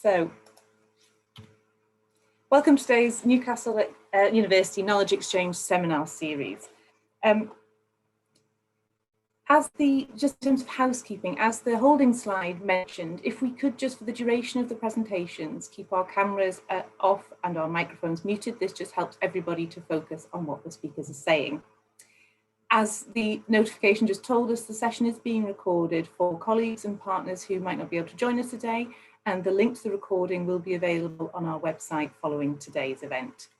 So, welcome to today's Newcastle University Knowledge Exchange Seminar Series. Just in terms of housekeeping, as the holding slide mentioned, if we could just for the duration of the presentations, keep our cameras off and our microphones muted, this just helps everybody to focus on what the speakers are saying. As the notification just told us, the session is being recorded for colleagues and partners who might not be able to join us today, and the link to the recording will be available on our website following today's event.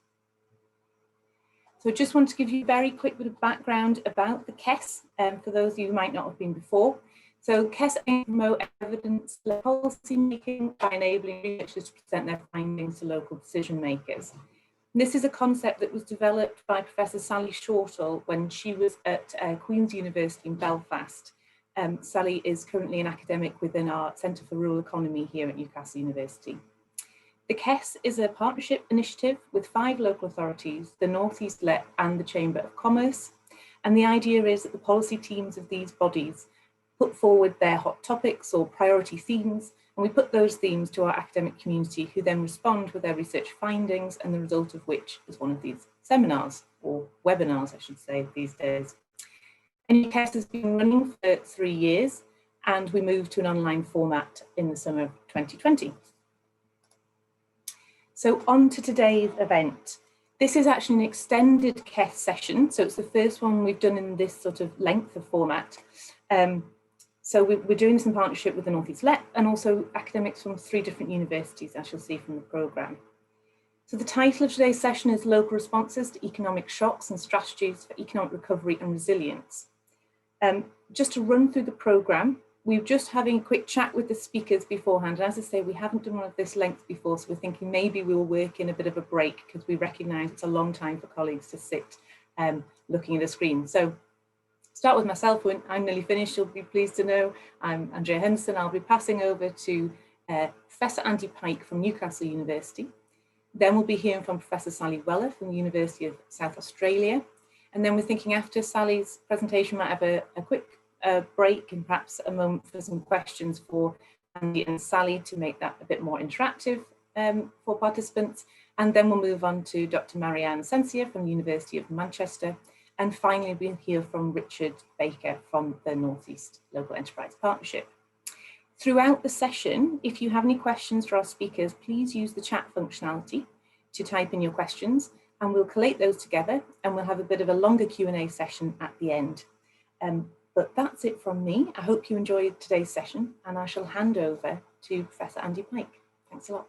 So I just want to give you a very quick bit of background about the KESS, for those of you who might not have been before. So KESS aims to promote evidence-led policy making by enabling researchers to present their findings to local decision makers. And this is a concept that was developed by Professor Sally Shortall when she was at Queen's University in Belfast. Sally is currently an academic within our Centre for Rural Economy here at Newcastle University. The KESS is a partnership initiative with 5 local authorities, the North East LEP and the Chamber of Commerce. And the idea is that the policy teams of these bodies put forward their hot topics or priority themes, and we put those themes to our academic community who then respond with their research findings, and the result of which is one of these seminars, or webinars I should say these days. NU-KESS has been running for 3 years, and we moved to an online format in the summer of 2020. So on to today's event. This is actually an extended KESS session, so it's the first one we've done in this sort of length of format. So we're doing this in partnership with the North East LEP and also academics from 3 different universities, as you'll see from the programme. So the title of today's session is Local Responses to Economic Shocks and Strategies for Economic Recovery and Resilience. Just to run through the programme, we were just having a quick chat with the speakers beforehand. And as I say, we haven't done one of this length before, so we're thinking maybe we'll work in a bit of a break because we recognise it's a long time for colleagues to sit looking at a screen. So start with myself. When I'm nearly finished, you'll be pleased to know I'm Andrea Henderson. I'll be passing over to Professor Andy Pike from Newcastle University. Then we'll be hearing from Professor Sally Weller from the University of South Australia. And then we're thinking after Sally's presentation, we might have a quick break and perhaps a moment for some questions for Andy and Sally to make that a bit more interactive for participants. And then we'll move on to Dr. Marianne Sensier from the University of Manchester. And finally, we'll hear from Richard Baker from the North East Local Enterprise Partnership. Throughout the session, if you have any questions for our speakers, please use the chat functionality to type in your questions, and we'll collate those together and we'll have a bit of a longer Q&A session at the end. But that's it from me. I hope you enjoyed today's session, and I shall hand over to Professor Andy Pike. Thanks a lot.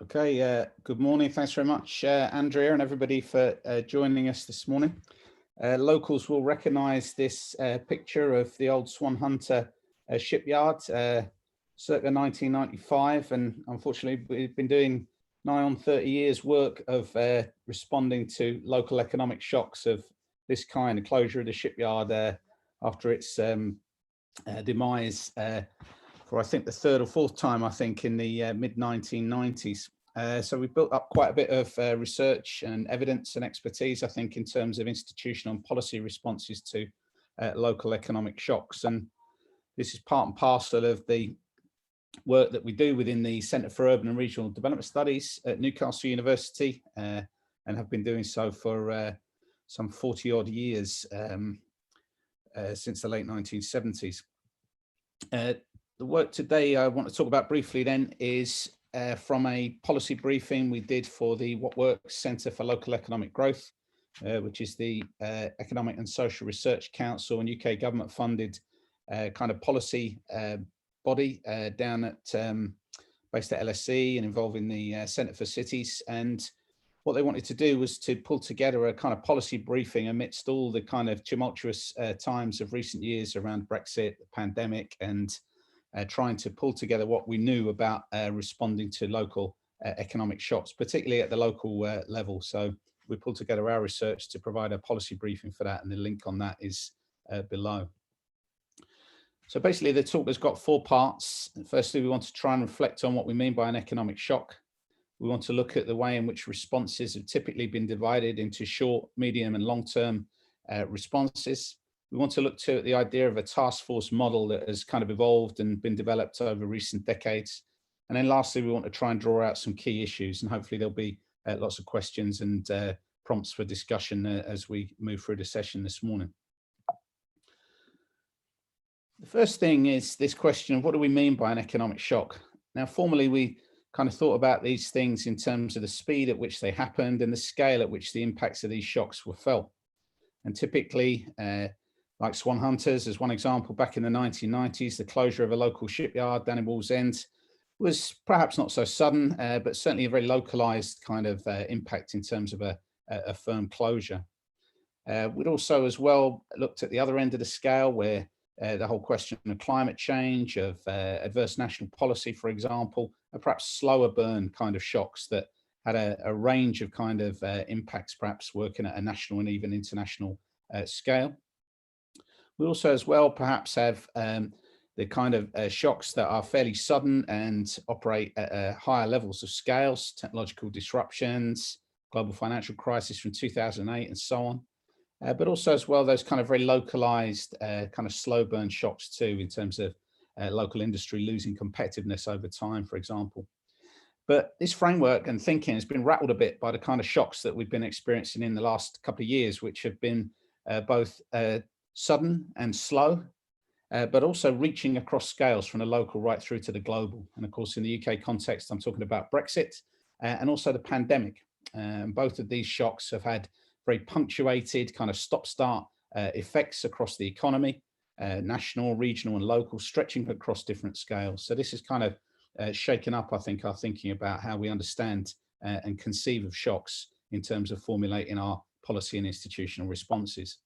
Okay, good morning. Thanks very much, Andrea, and everybody for joining us this morning. Locals will recognise this picture of the old Swan Hunter shipyard, circa 1995, and unfortunately we've been doing nigh on 30 years work of responding to local economic shocks of this kind, the closure of the shipyard after its demise for I think the 3rd or 4th time, I think, in the mid-1990s. So we've built up quite a bit of research and evidence and expertise, I think, in terms of institutional and policy responses to local economic shocks. And this is part and parcel of the work that we do within the Centre for Urban and Regional Development Studies at Newcastle University, and have been doing so for some 40 odd years since the late 1970s. The work today I want to talk about briefly then is from a policy briefing we did for the What Works Centre for Local Economic Growth, which is the Economic and Social Research Council and UK government funded kind of policy body down at based at LSE and involving the Centre for Cities. And what they wanted to do was to pull together a kind of policy briefing amidst all the kind of tumultuous times of recent years around Brexit, the pandemic, and trying to pull together what we knew about responding to local economic shocks, particularly at the local level. So we pulled together our research to provide a policy briefing for that, and the link on that is below. So basically the talk has got 4 parts. Firstly, we want to try and reflect on what we mean by an economic shock. We want to look at the way in which responses have typically been divided into short, medium and long-term responses. We want to look at the idea of a task force model that has kind of evolved and been developed over recent decades. And then lastly, we want to try and draw out some key issues, and hopefully there'll be lots of questions and prompts for discussion as we move through the session this morning. The first thing is this question of what do we mean by an economic shock? Now, formerly we kind of thought about these things in terms of the speed at which they happened and the scale at which the impacts of these shocks were felt. And typically, like Swan Hunters, as one example, back in the 1990s, the closure of a local shipyard down in Wallsend was perhaps not so sudden, but certainly a very localized kind of impact in terms of a firm closure. We'd also as well looked at the other end of the scale where the whole question of climate change, of adverse national policy, for example, are perhaps slower burn kind of shocks that had a range of kind of impacts, perhaps working at a national and even international scale. We also as well perhaps have the kind of shocks that are fairly sudden and operate at higher levels of scales, technological disruptions, global financial crisis from 2008 and so on. But also as well, those kind of very localized kind of slow burn shocks too, in terms of local industry losing competitiveness over time, for example. But this framework and thinking has been rattled a bit by the kind of shocks that we've been experiencing in the last couple of years, which have been both sudden and slow, but also reaching across scales from the local right through to the global. And of course, in the UK context, I'm talking about Brexit and also the pandemic. Both of these shocks have had very punctuated kind of stop-start effects across the economy, national, regional and local, stretching across different scales. So this is kind of shaken up, I think, our thinking about how we understand and conceive of shocks in terms of formulating our policy and institutional responses.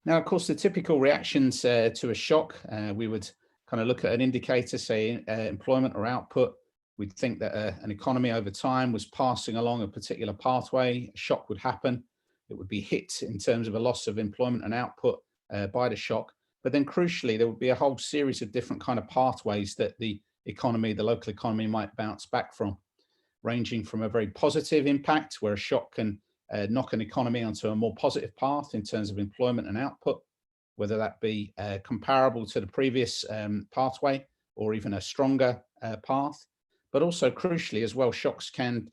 Now, of course, the typical reactions to a shock, we would kind of look at an indicator, say employment or output. We'd think that an economy over time was passing along a particular pathway, a shock would happen. It would be hit in terms of a loss of employment and output by the shock. But then crucially, there would be a whole series of different kind of pathways that the economy, the local economy might bounce back from, ranging from a very positive impact where a shock can knock an economy onto a more positive path in terms of employment and output, whether that be comparable to the previous pathway or even a stronger path. But also crucially as well, shocks can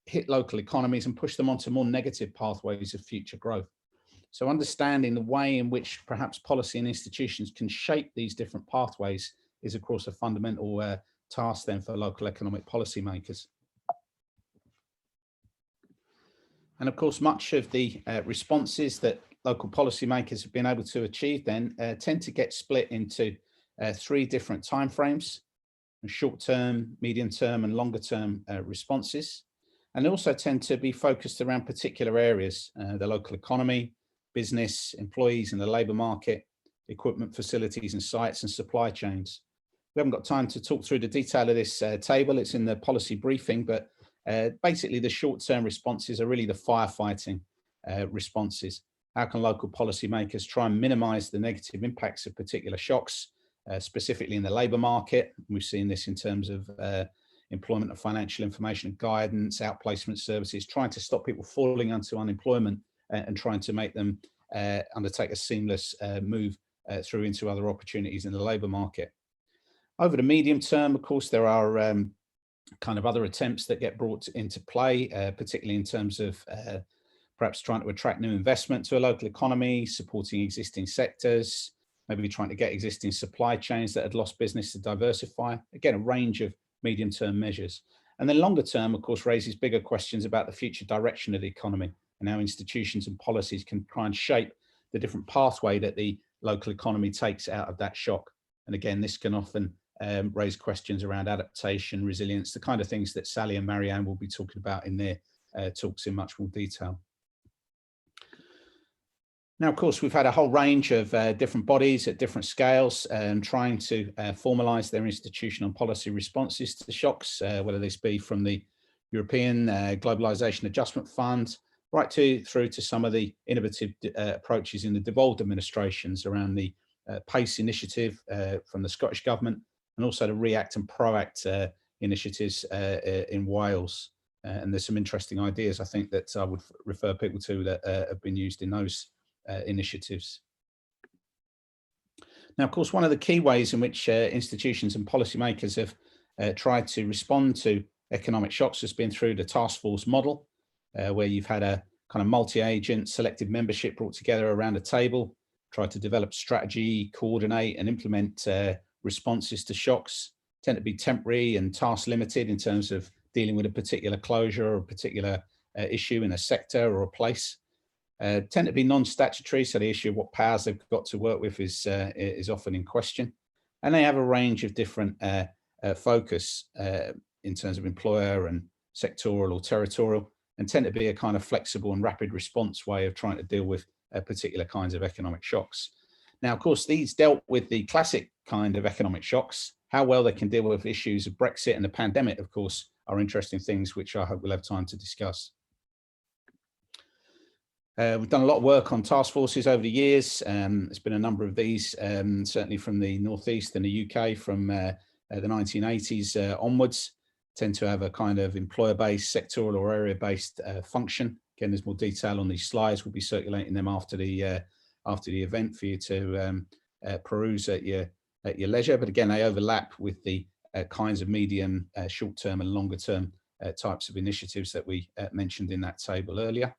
hit local economies and push them onto more negative pathways of future growth. So understanding the way in which perhaps policy and institutions can shape these different pathways is of course a fundamental task then for local economic policymakers. And of course, much of the responses that local policymakers have been able to achieve then tend to get split into three different timeframes: short-term, medium-term and longer-term responses. And they also tend to be focused around particular areas, the local economy, business, employees in the labour market, equipment, facilities and sites and supply chains. We haven't got time to talk through the detail of this table, it's in the policy briefing, but basically the short-term responses are really the firefighting responses. How can local policymakers try and minimise the negative impacts of particular shocks, specifically in the labour market? We've seen this in terms of employment and financial information and guidance, outplacement services, trying to stop people falling into unemployment and trying to make them undertake a seamless move through into other opportunities in the labour market. Over the medium term, of course, there are kind of other attempts that get brought into play, particularly in terms of perhaps trying to attract new investment to a local economy, supporting existing sectors, maybe trying to get existing supply chains that had lost business to diversify. Again, a range of medium-term measures. And then longer term, of course, raises bigger questions about the future direction of the economy and how institutions and policies can try and shape the different pathway that the local economy takes out of that shock. And again, this can often raise questions around adaptation, resilience, the kind of things that Sally and Marianne will be talking about in their talks in much more detail. Now, of course, we've had a whole range of different bodies at different scales trying to formalise their institutional and policy responses to shocks, whether this be from the European Globalisation Adjustment Fund, right through to some of the innovative approaches in the devolved administrations around the PACE initiative from the Scottish Government, and also the React and Proact initiatives in Wales. And there's some interesting ideas, I think, that I would refer people to that have been used in those initiatives. Now, of course, one of the key ways in which institutions and policymakers have tried to respond to economic shocks has been through the task force model, where you've had a kind of multi-agent selected membership brought together around a table, tried to develop strategy, coordinate and implement responses to shocks. Tend to be temporary and task limited in terms of dealing with a particular closure or a particular issue in a sector or a place. Tend to be non-statutory, so the issue of what powers they've got to work with is often in question. And they have a range of different focus in terms of employer and sectoral or territorial, and tend to be a kind of flexible and rapid response way of trying to deal with particular kinds of economic shocks. Now, of course, these dealt with the classic kind of economic shocks. How well they can deal with issues of Brexit and the pandemic, of course, are interesting things which I hope we'll have time to discuss. We've done a lot of work on task forces over the years. There's been a number of these, certainly from the Northeast and the UK from the 1980s onwards, tend to have a kind of employer-based, sectoral or area-based function. Again, there's more detail on these slides. We'll be circulating them after the event for you to peruse at your leisure. But again, they overlap with the kinds of medium, short-term and longer-term types of initiatives that we mentioned in that table earlier.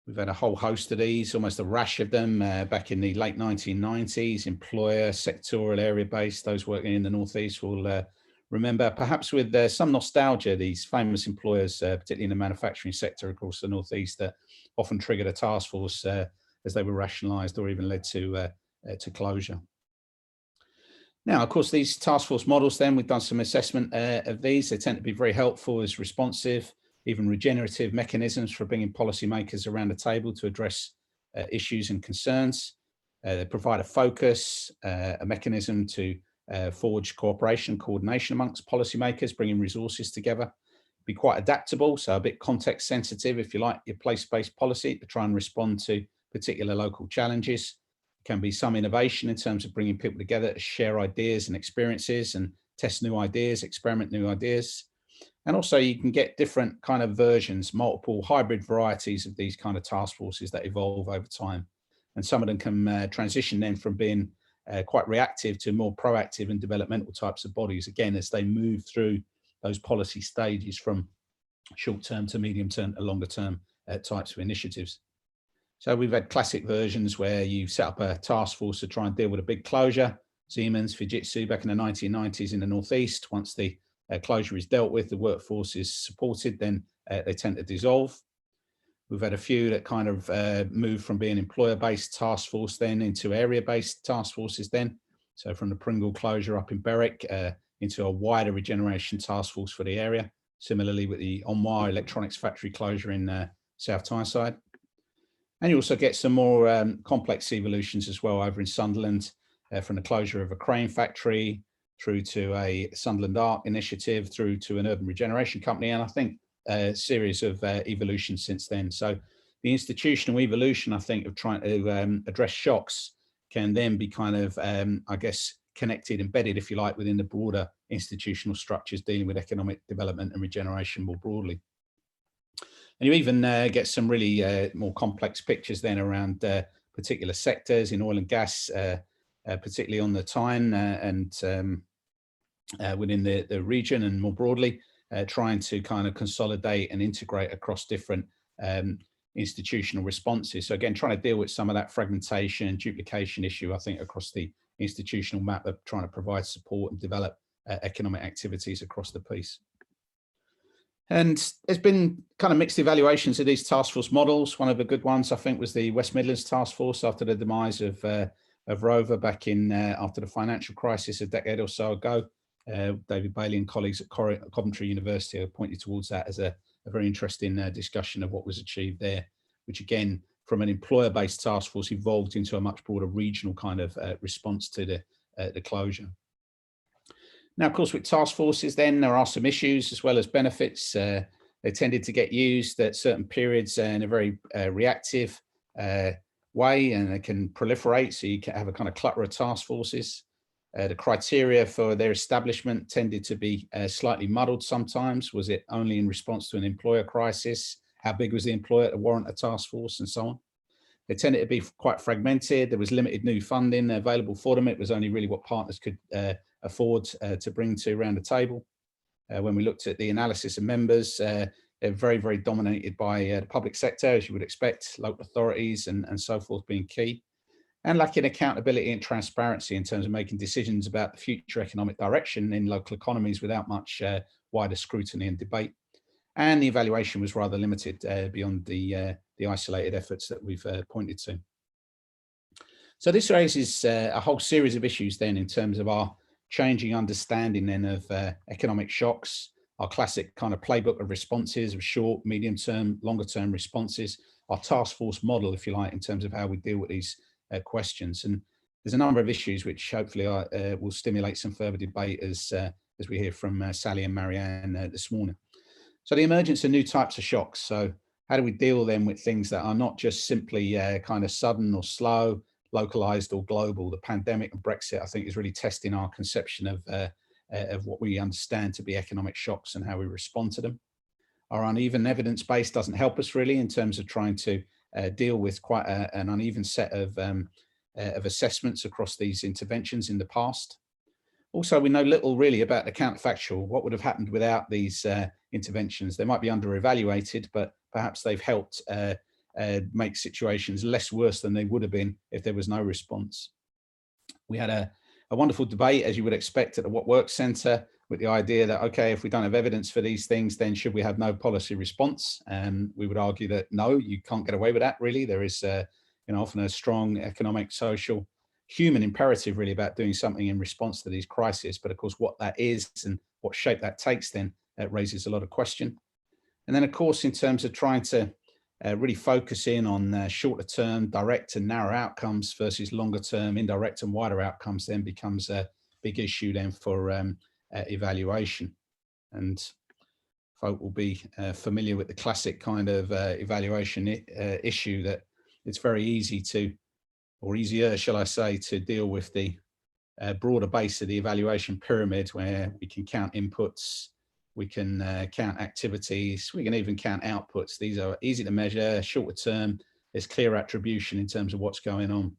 We've had a whole host of these, almost a rash of them back in the late 1990s, employer, sectoral, area-based. Those working in the Northeast will remember, perhaps with some nostalgia, these famous employers, particularly in the manufacturing sector across the Northeast, that often triggered a task force as they were rationalised or even led to closure. Now, of course, these task force models, then we've done some assessment of these. They tend to be very helpful as responsive, even regenerative mechanisms for bringing policymakers around the table to address issues and concerns. They provide a focus, a mechanism to forge cooperation, coordination amongst policymakers, bringing resources together. Be quite adaptable, so a bit context sensitive, if you like, your place-based policy to try and respond to particular local challenges. Can be some innovation in terms of bringing people together to share ideas and experiences and test new ideas, experiment new ideas. And also you can get different kind of versions, multiple hybrid varieties of these kind of task forces that evolve over time. And some of them can transition then from being quite reactive to more proactive and developmental types of bodies, again, as they move through those policy stages from short-term to medium-term to longer-term types of initiatives. So we've had classic versions where you set up a task force to try and deal with a big closure. Siemens, Fujitsu back in the 1990s in the Northeast. Once the closure is dealt with, the workforce is supported, then they tend to dissolve. We've had a few that kind of moved from being employer-based task force then into area-based task forces then. So from the Pringle closure up in Berwick into a wider regeneration task force for the area. Similarly with the Onwar electronics factory closure in South Tyneside. And you also get some more complex evolutions as well over in Sunderland, from the closure of a crane factory through to a Sunderland Arc initiative, through to an urban regeneration company. And I think a series of evolutions since then. So the institutional evolution, I think, of trying to address shocks can then be kind of, I guess, connected, embedded, if you like, within the broader institutional structures dealing with economic development and regeneration more broadly. And you even get some really more complex pictures then around particular sectors in oil and gas, particularly on the Tyne and within the region and more broadly, trying to kind of consolidate and integrate across different institutional responses. So again, trying to deal with some of that fragmentation and duplication issue, I think, across the institutional map of trying to provide support and develop economic activities across the piece. And there's been kind of mixed evaluations of these task force models. One of the good ones, I think, was the West Midlands task force after the demise of Rover back in after the financial crisis a decade or so ago. David Bailey and colleagues at Coventry University have pointed towards that as a very interesting discussion of what was achieved there, which again, from an employer-based task force, evolved into a much broader regional kind of response to the closure. Now, of course, with task forces, then there are some issues as well as benefits. They tended to get used at certain periods in a very reactive way, and they can proliferate. So you can have a kind of clutter of task forces. The criteria for their establishment tended to be slightly muddled sometimes. Was it only in response to an employer crisis? How big was the employer to warrant a task force, and so on? They tended to be quite fragmented. There was limited new funding available for them. It was only really what partners could afford to bring to around the table. When we looked at the analysis of members, they're very, very dominated by the public sector, as you would expect, local authorities and so forth being key, and lacking accountability and transparency in terms of making decisions about the future economic direction in local economies without much wider scrutiny and debate. And the evaluation was rather limited beyond the isolated efforts that we've pointed to. So this raises a whole series of issues then in terms of our changing understanding then of economic shocks, our classic kind of playbook of responses of short, medium term, longer term responses, our task force model, if you like, in terms of how we deal with these questions. And there's a number of issues which hopefully will stimulate some further debate as we hear from Sally and Marianne this morning. So the emergence of new types of shocks. So how do we deal then with things that are not just simply kind of sudden or slow, localized or global? The pandemic and Brexit, I think, is really testing our conception of what we understand to be economic shocks and how we respond to them. Our uneven evidence base doesn't help us really in terms of trying to deal with quite an uneven set of assessments across these interventions in the past. Also, we know little really about the counterfactual. What would have happened without these interventions? They might be under-evaluated, but perhaps they've helped make situations less worse than they would have been if there was no response. We had a wonderful debate, as you would expect, at the What Works Centre, with the idea that, okay, if we don't have evidence for these things, then should we have no policy response? And we would argue that no, you can't get away with that, really. There is often a strong economic, social, human imperative really about doing something in response to these crises. But of course, what that is and what shape that takes then raises a lot of question. And then, of course, in terms of trying to really focus in on shorter term, direct and narrow outcomes versus longer term, indirect and wider outcomes then becomes a big issue then for evaluation. And folk will be familiar with the classic kind of evaluation issue that it's very easy to, or easier, shall I say, to deal with the broader base of the evaluation pyramid, where we can count inputs, we can count activities, we can even count outputs. These are easy to measure, shorter term, there's clear attribution in terms of what's going on.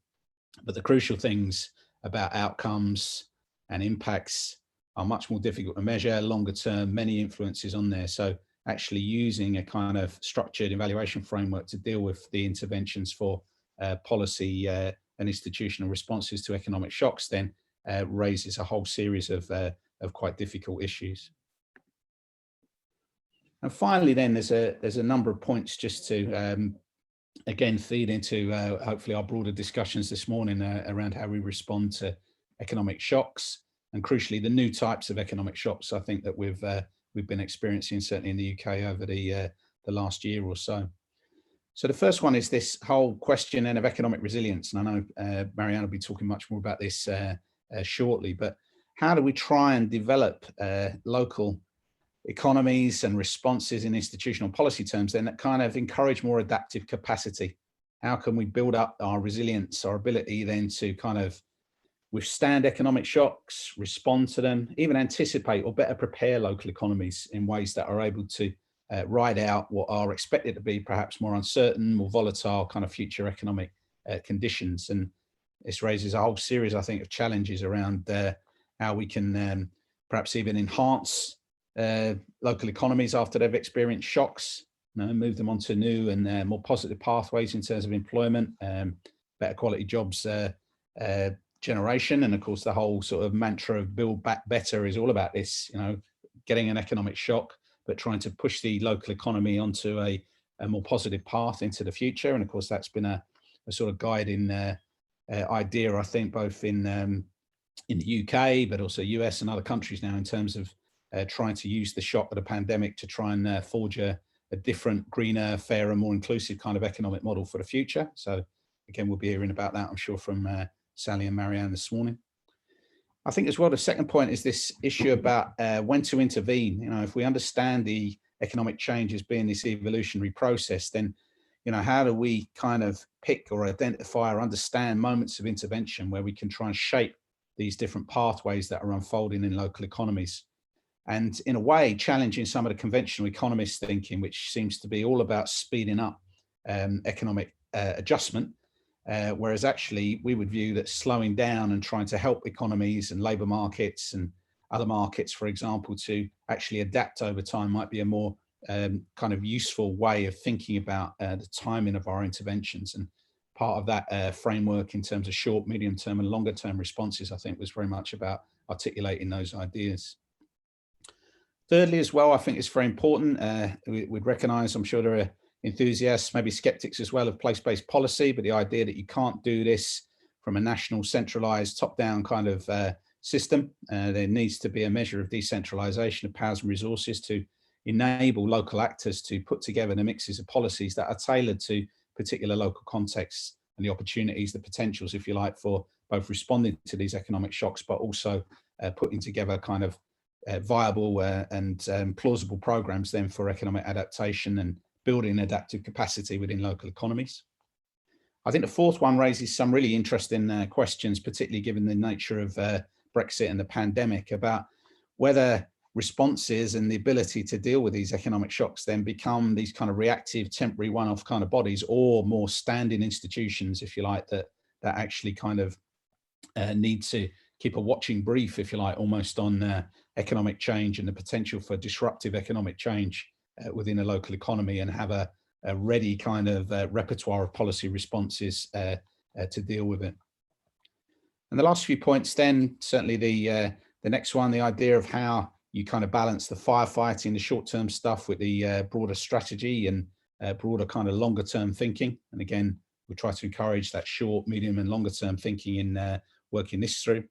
But the crucial things about outcomes and impacts are much more difficult to measure, longer term, many influences on there. So actually using a kind of structured evaluation framework to deal with the interventions for policy and institutional responses to economic shocks then raises a whole series of quite difficult issues. And finally, then there's a number of points just to again feed into hopefully our broader discussions this morning around how we respond to economic shocks, and crucially the new types of economic shocks I think that we've been experiencing certainly in the UK over the last year or so. So the first one is this whole question then of economic resilience, and I know Marianne will be talking much more about this shortly, but how do we try and develop local economies and responses in institutional policy terms then that kind of encourage more adaptive capacity? How can we build up our resilience, our ability then to kind of withstand economic shocks, respond to them, even anticipate or better prepare local economies in ways that are able to ride out what are expected to be perhaps more uncertain, more volatile kind of future economic conditions? And this raises a whole series, I think, of challenges around how we can perhaps even enhance local economies after they've experienced shocks, move them onto new and more positive pathways in terms of employment, better quality jobs generation. And of course, the whole sort of mantra of build back better is all about this, getting an economic shock, but trying to push the local economy onto a more positive path into the future. And of course, that's been a sort of guiding idea, I think, both in the UK, but also US and other countries now in terms of trying to use the shock of the pandemic to try and forge a different, greener, fairer, more inclusive kind of economic model for the future. So again, we'll be hearing about that, I'm sure, from Sally and Marianne this morning. I think as well, the second point is this issue about when to intervene. If we understand the economic change as being this evolutionary process, then, how do we kind of pick or identify or understand moments of intervention where we can try and shape these different pathways that are unfolding in local economies. And in a way, challenging some of the conventional economist thinking, which seems to be all about speeding up economic adjustment, whereas actually we would view that slowing down and trying to help economies and labour markets and other markets, for example, to actually adapt over time might be a more kind of useful way of thinking about the timing of our interventions. And part of that framework in terms of short, medium term and longer term responses, I think, was very much about articulating those ideas. Thirdly, as well, I think it's very important. We'd recognise, I'm sure there are enthusiasts, maybe skeptics as well, of place-based policy, but the idea that you can't do this from a national centralised top-down kind of system. There needs to be a measure of decentralisation of powers and resources to enable local actors to put together the mixes of policies that are tailored to particular local contexts and the opportunities, the potentials, if you like, for both responding to these economic shocks, but also putting together kind of viable and plausible programs then for economic adaptation and building adaptive capacity within local economies. I think the fourth one raises some really interesting questions, particularly given the nature of Brexit and the pandemic, about whether responses and the ability to deal with these economic shocks then become these kind of reactive, temporary, one-off kind of bodies, or more standing institutions, if you like, that actually kind of need to keep a watching brief, if you like, almost on economic change and the potential for disruptive economic change within a local economy, and have a ready kind of repertoire of policy responses to deal with it. And the last few points then, certainly the next one, the idea of how you kind of balance the firefighting, the short-term stuff with the broader strategy and broader kind of longer-term thinking. And again, we try to encourage that short, medium and longer-term thinking in working this through.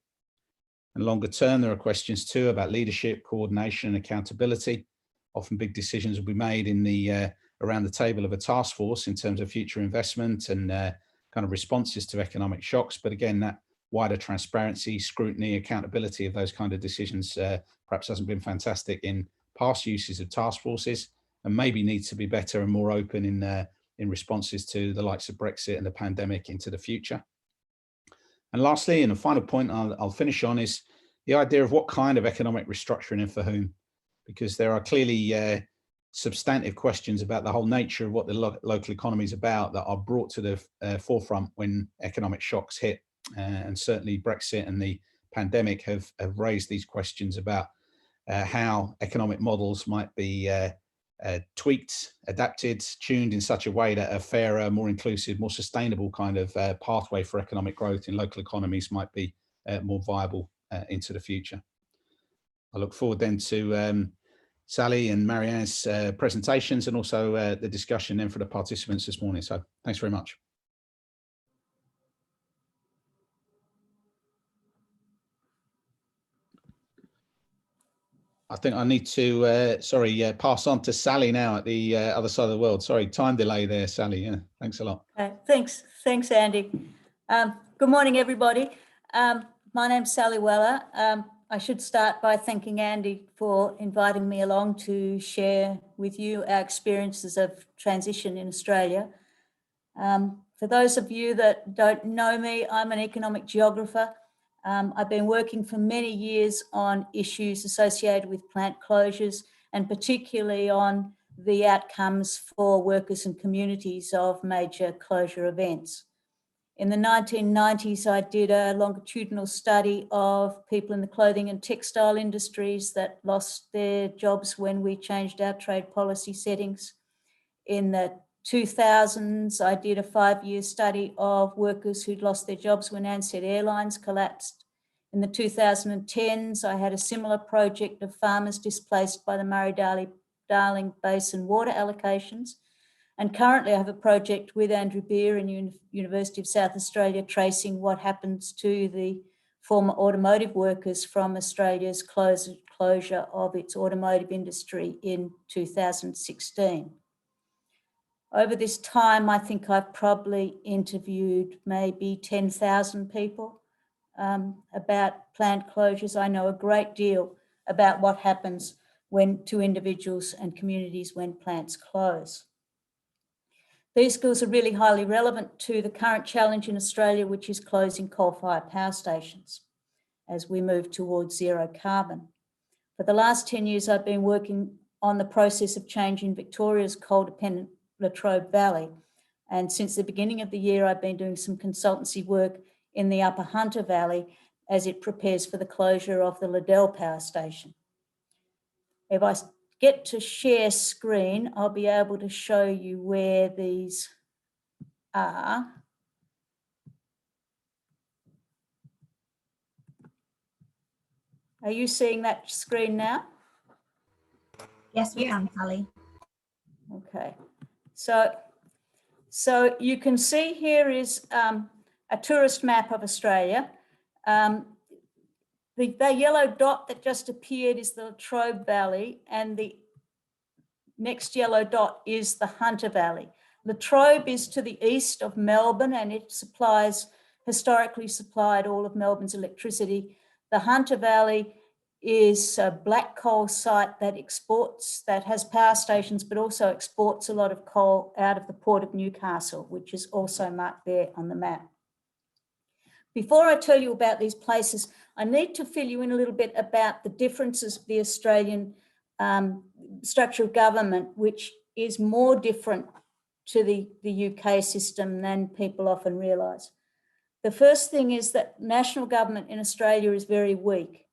And longer term, there are questions too about leadership, coordination and accountability. Often big decisions will be made in the around the table of a task force in terms of future investment and kind of responses to economic shocks. But again, that wider transparency, scrutiny, accountability of those kind of decisions perhaps hasn't been fantastic in past uses of task forces, and maybe needs to be better and more open in responses to the likes of Brexit and the pandemic into the future. And lastly, and a final point I'll finish on, is the idea of what kind of economic restructuring and for whom, because there are clearly substantive questions about the whole nature of what the local economy is about that are brought to the forefront when economic shocks hit. And certainly Brexit and the pandemic have raised these questions about how economic models might be tweaked, adapted, tuned in such a way that a fairer, more inclusive, more sustainable kind of pathway for economic growth in local economies might be more viable into the future. I look forward then to Sally and Marianne's presentations, and also the discussion then for the participants this morning. So thanks very much. I think I need to, pass on to Sally now at the other side of the world. Sorry, time delay there, Sally. Yeah, thanks a lot. Thanks, Andy. Good morning, everybody. My name's Sally Weller. I should start by thanking Andy for inviting me along to share with you our experiences of transition in Australia. For those of you that don't know me, I'm an economic geographer. I've been working for many years on issues associated with plant closures, and particularly on the outcomes for workers and communities of major closure events. In the 1990s, I did a longitudinal study of people in the clothing and textile industries that lost their jobs when we changed our trade policy settings. In the 2000s, I did a 5-year study of workers who'd lost their jobs when Ansett Airlines collapsed. In the 2010s, I had a similar project of farmers displaced by the Murray-Darling Basin water allocations. And currently I have a project with Andrew Davies and University of South Australia tracing what happens to the former automotive workers from Australia's closure of its automotive industry in 2016. Over this time, I think I've probably interviewed maybe 10,000 people about plant closures. I know a great deal about what happens to individuals and communities when plants close. These skills are really highly relevant to the current challenge in Australia, which is closing coal-fired power stations. as we move towards zero carbon. For the last 10 years, I've been working on the process of change in Victoria's coal-dependent Latrobe Valley. And since the beginning of the year, I've been doing some consultancy work in the Upper Hunter Valley as it prepares for the closure of the Liddell Power Station. If I get to share screen, I'll be able to show you where these are. Are you seeing that screen now? Yes, we can, Sally. Okay, so you can see here is a tourist map of Australia. The yellow dot that just appeared is the Latrobe Valley, and the next yellow dot is the Hunter Valley. Latrobe is to the east of Melbourne, and it historically supplied all of Melbourne's electricity. The Hunter Valley is a black coal site that has power stations, but also exports a lot of coal out of the port of Newcastle, which is also marked there on the map. Before I tell you about these places, I need to fill you in a little bit about the differences of the Australian structure of government, which is more different to the UK system than people often realise. The first thing is that national government in Australia is very weak.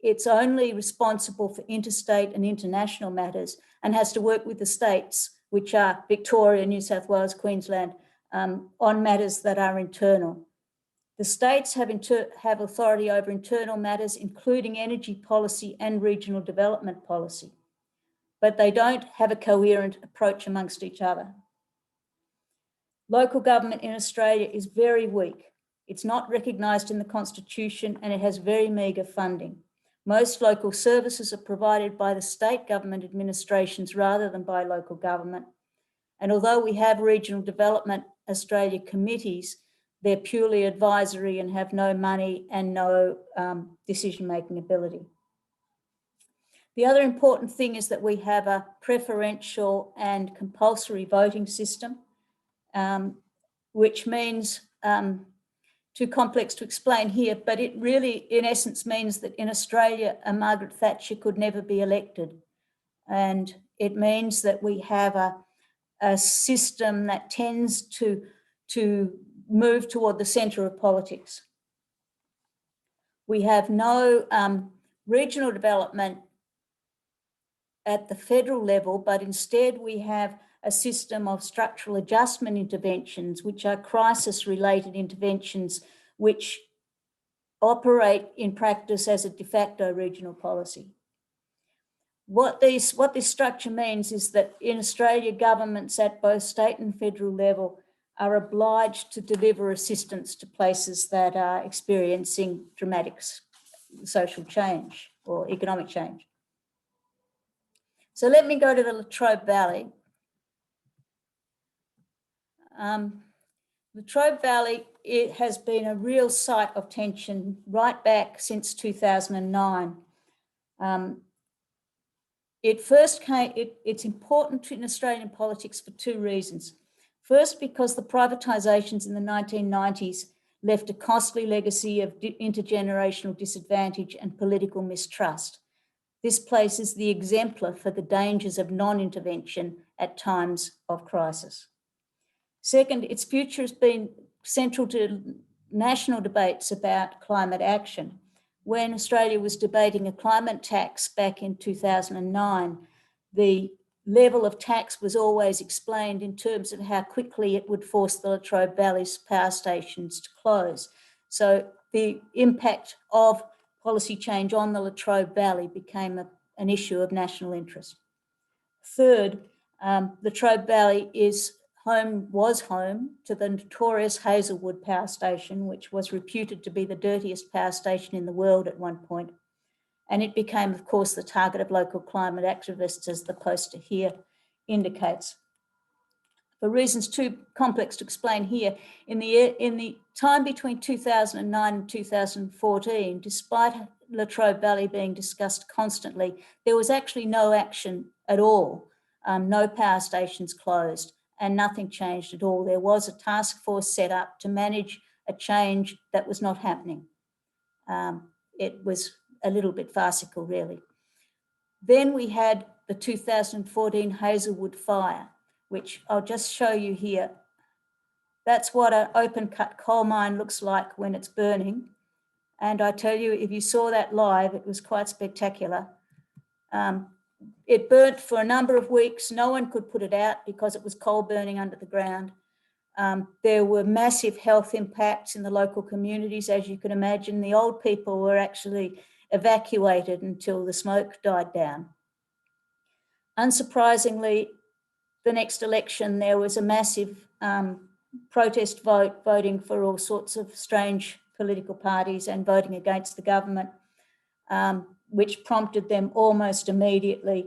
It's only responsible for interstate and international matters and has to work with the states, which are Victoria, New South Wales, Queensland, on matters that are internal. The states have authority over internal matters, including energy policy and regional development policy, but they don't have a coherent approach amongst each other. Local government in Australia is very weak. It's not recognised in the Constitution, and it has very meagre funding. Most local services are provided by the state government administrations rather than by local government. And although we have Regional Development Australia committees, they're purely advisory and have no money and no decision-making ability. The other important thing is that we have a preferential and compulsory voting system, which means, too complex to explain here, but it really, in essence, means that in Australia, a Margaret Thatcher could never be elected. And it means that we have a system that tends to move toward the centre of politics. We have no regional development at the federal level, but instead we have a system of structural adjustment interventions, which are crisis-related interventions, which operate in practice as a de facto regional policy. What this structure means is that in Australia, governments at both state and federal level are obliged to deliver assistance to places that are experiencing dramatic social change or economic change. So let me go to the Latrobe Valley. Latrobe Valley, it has been a real site of tension right back since 2009. It's important in Australian politics for two reasons. First, because the privatisations in the 1990s left a costly legacy of intergenerational disadvantage and political mistrust. This place is the exemplar for the dangers of non-intervention at times of crisis. Second, its future has been central to national debates about climate action. When Australia was debating a climate tax back in 2009, the level of tax was always explained in terms of how quickly it would force the Latrobe Valley's power stations to close. So the impact of policy change on the Latrobe Valley became an issue of national interest. Third, Latrobe Valley was home to the notorious Hazelwood Power Station, which was reputed to be the dirtiest power station in the world at one point. And it became, of course, the target of local climate activists, as the poster here indicates. For reasons too complex to explain here, in the time between 2009 and 2014, despite Latrobe Valley being discussed constantly, there was actually no action at all. No power stations closed and nothing changed at all. There was a task force set up to manage a change that was not happening. it was a little bit farcical, really. Then we had the 2014 Hazelwood fire, which I'll just show you here. That's what an open cut coal mine looks like when it's burning. And I tell you, if you saw that live, it was quite spectacular. It burnt for a number of weeks. No one could put it out because it was coal burning under the ground. There were massive health impacts in the local communities, as you can imagine. The old people were actually evacuated until the smoke died down. Unsurprisingly, the next election, there was a massive protest voting for all sorts of strange political parties and voting against the government, which prompted them almost immediately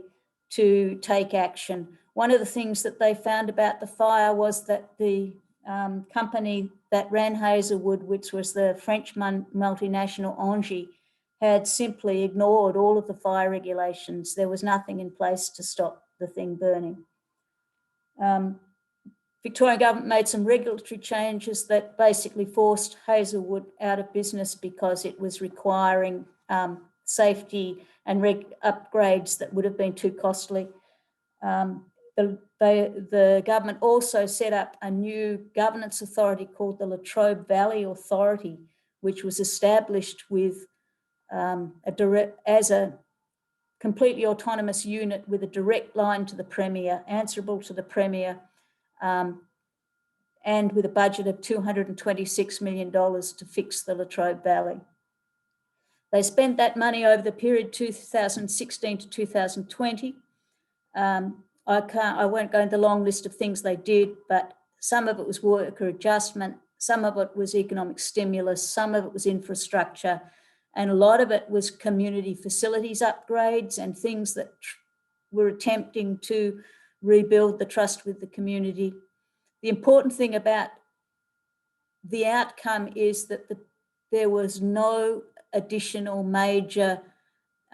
to take action. One of the things that they found about the fire was that the company that ran Hazelwood, which was the French multinational Engie, had simply ignored all of the fire regulations. There was nothing in place to stop the thing burning. Victorian government made some regulatory changes that basically forced Hazelwood out of business because it was requiring safety and upgrades that would have been too costly. The government also set up a new governance authority called the Latrobe Valley Authority, which was established with as a completely autonomous unit with a direct line to the Premier, answerable to the Premier, and with a budget of $226 million to fix the Latrobe Valley. They spent that money over the period 2016 to 2020. I won't go into the long list of things they did, but some of it was worker adjustment, some of it was economic stimulus, some of it was infrastructure, and a lot of it was community facilities upgrades and things that were attempting to rebuild the trust with the community. The important thing about the outcome is that there was no additional major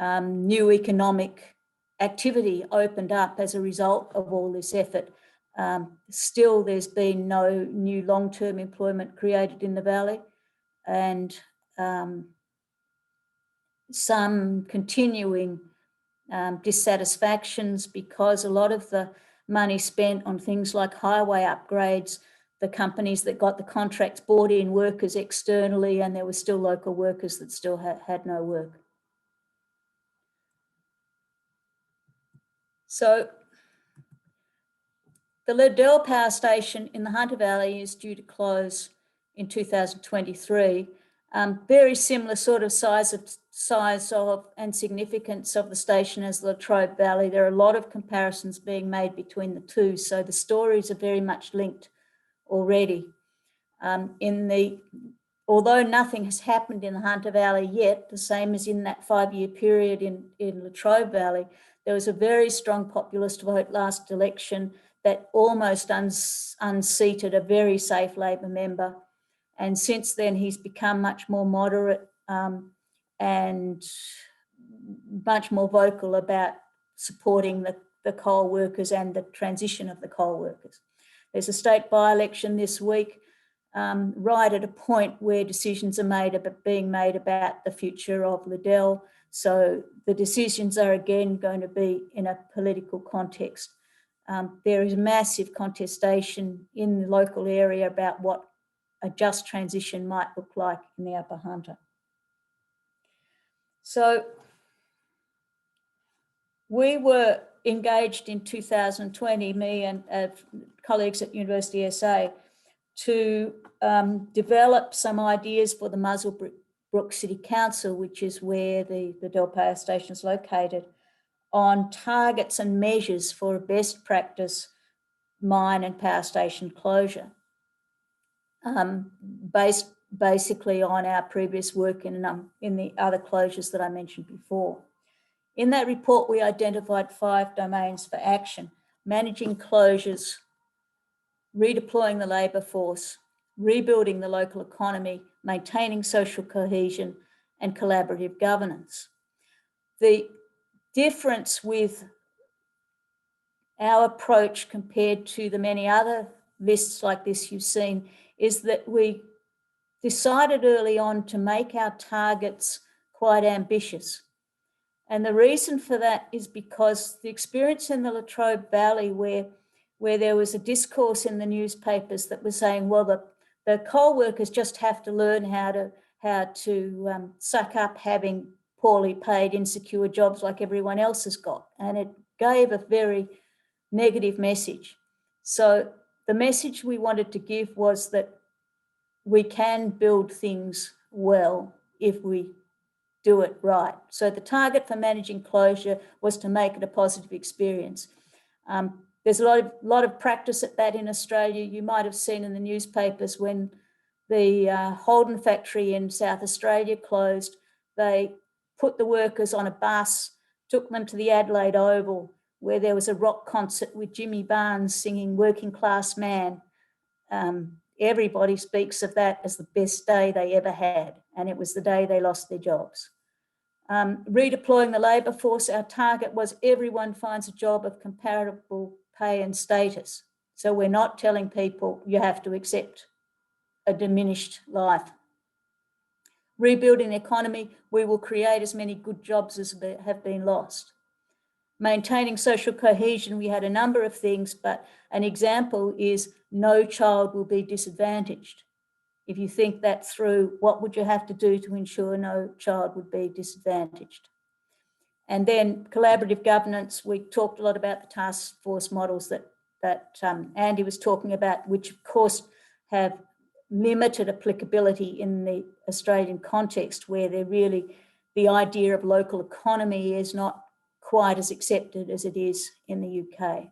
new economic activity opened up as a result of all this effort. Still, there's been no new long-term employment created in the valley, and some continuing dissatisfactions because a lot of the money spent on things like highway upgrades, the companies that got the contracts brought in workers externally, and there were still local workers that still had no work. So the Liddell Power Station in the Hunter Valley is due to close in 2023. Very similar sort of size of and significance of the station as the Latrobe Valley. There are a lot of comparisons being made between the two, so the stories are very much linked already. Although nothing has happened in the Hunter Valley yet, the same as in that 5-year period in Latrobe Valley, there was a very strong populist vote last election that almost unseated a very safe Labor member. And since then, he's become much more moderate and much more vocal about supporting the coal workers and the transition of the coal workers. There's a state by-election this week, right at a point where decisions are being made about the future of Liddell. So the decisions are again going to be in a political context. There is massive contestation in the local area about what a just transition might look like in the Upper Hunter. So we were engaged in 2020, me and colleagues at University SA, to develop some ideas for the Muswellbrook City Council, which is where the Liddell Power Station is located, on targets and measures for a best practice mine and power station closure, based basically on our previous work in the other closures that I mentioned before. In that report, we identified 5 domains for action: managing closures, redeploying the labour force, rebuilding the local economy, maintaining social cohesion, and collaborative governance. The difference with our approach compared to the many other lists like this you've seen is that we decided early on to make our targets quite ambitious. And the reason for that is because the experience in the Latrobe Valley, where there was a discourse in the newspapers that was saying, well, the coal workers just have to learn how to suck up having poorly paid, insecure jobs like everyone else has got. And it gave a very negative message. So the message we wanted to give was that we can build things well if we do it right. So the target for managing closure was to make it a positive experience. There's a lot of practice at that in Australia. You might have seen in the newspapers when the Holden factory in South Australia closed, they put the workers on a bus, took them to the Adelaide Oval, where there was a rock concert with Jimmy Barnes singing Working Class Man. Everybody speaks of that as the best day they ever had, and it was the day they lost their jobs. Redeploying the labour force, our target was everyone finds a job of comparable pay and status. So we're not telling people you have to accept a diminished life. Rebuilding the economy, we will create as many good jobs as have been lost. Maintaining social cohesion, we had a number of things, but an example is no child will be disadvantaged. If you think that through, what would you have to do to ensure no child would be disadvantaged? And then collaborative governance, we talked a lot about the task force models that Andy was talking about, which of course have limited applicability in the Australian context, where the idea of local economy is not quite as accepted as it is in the UK.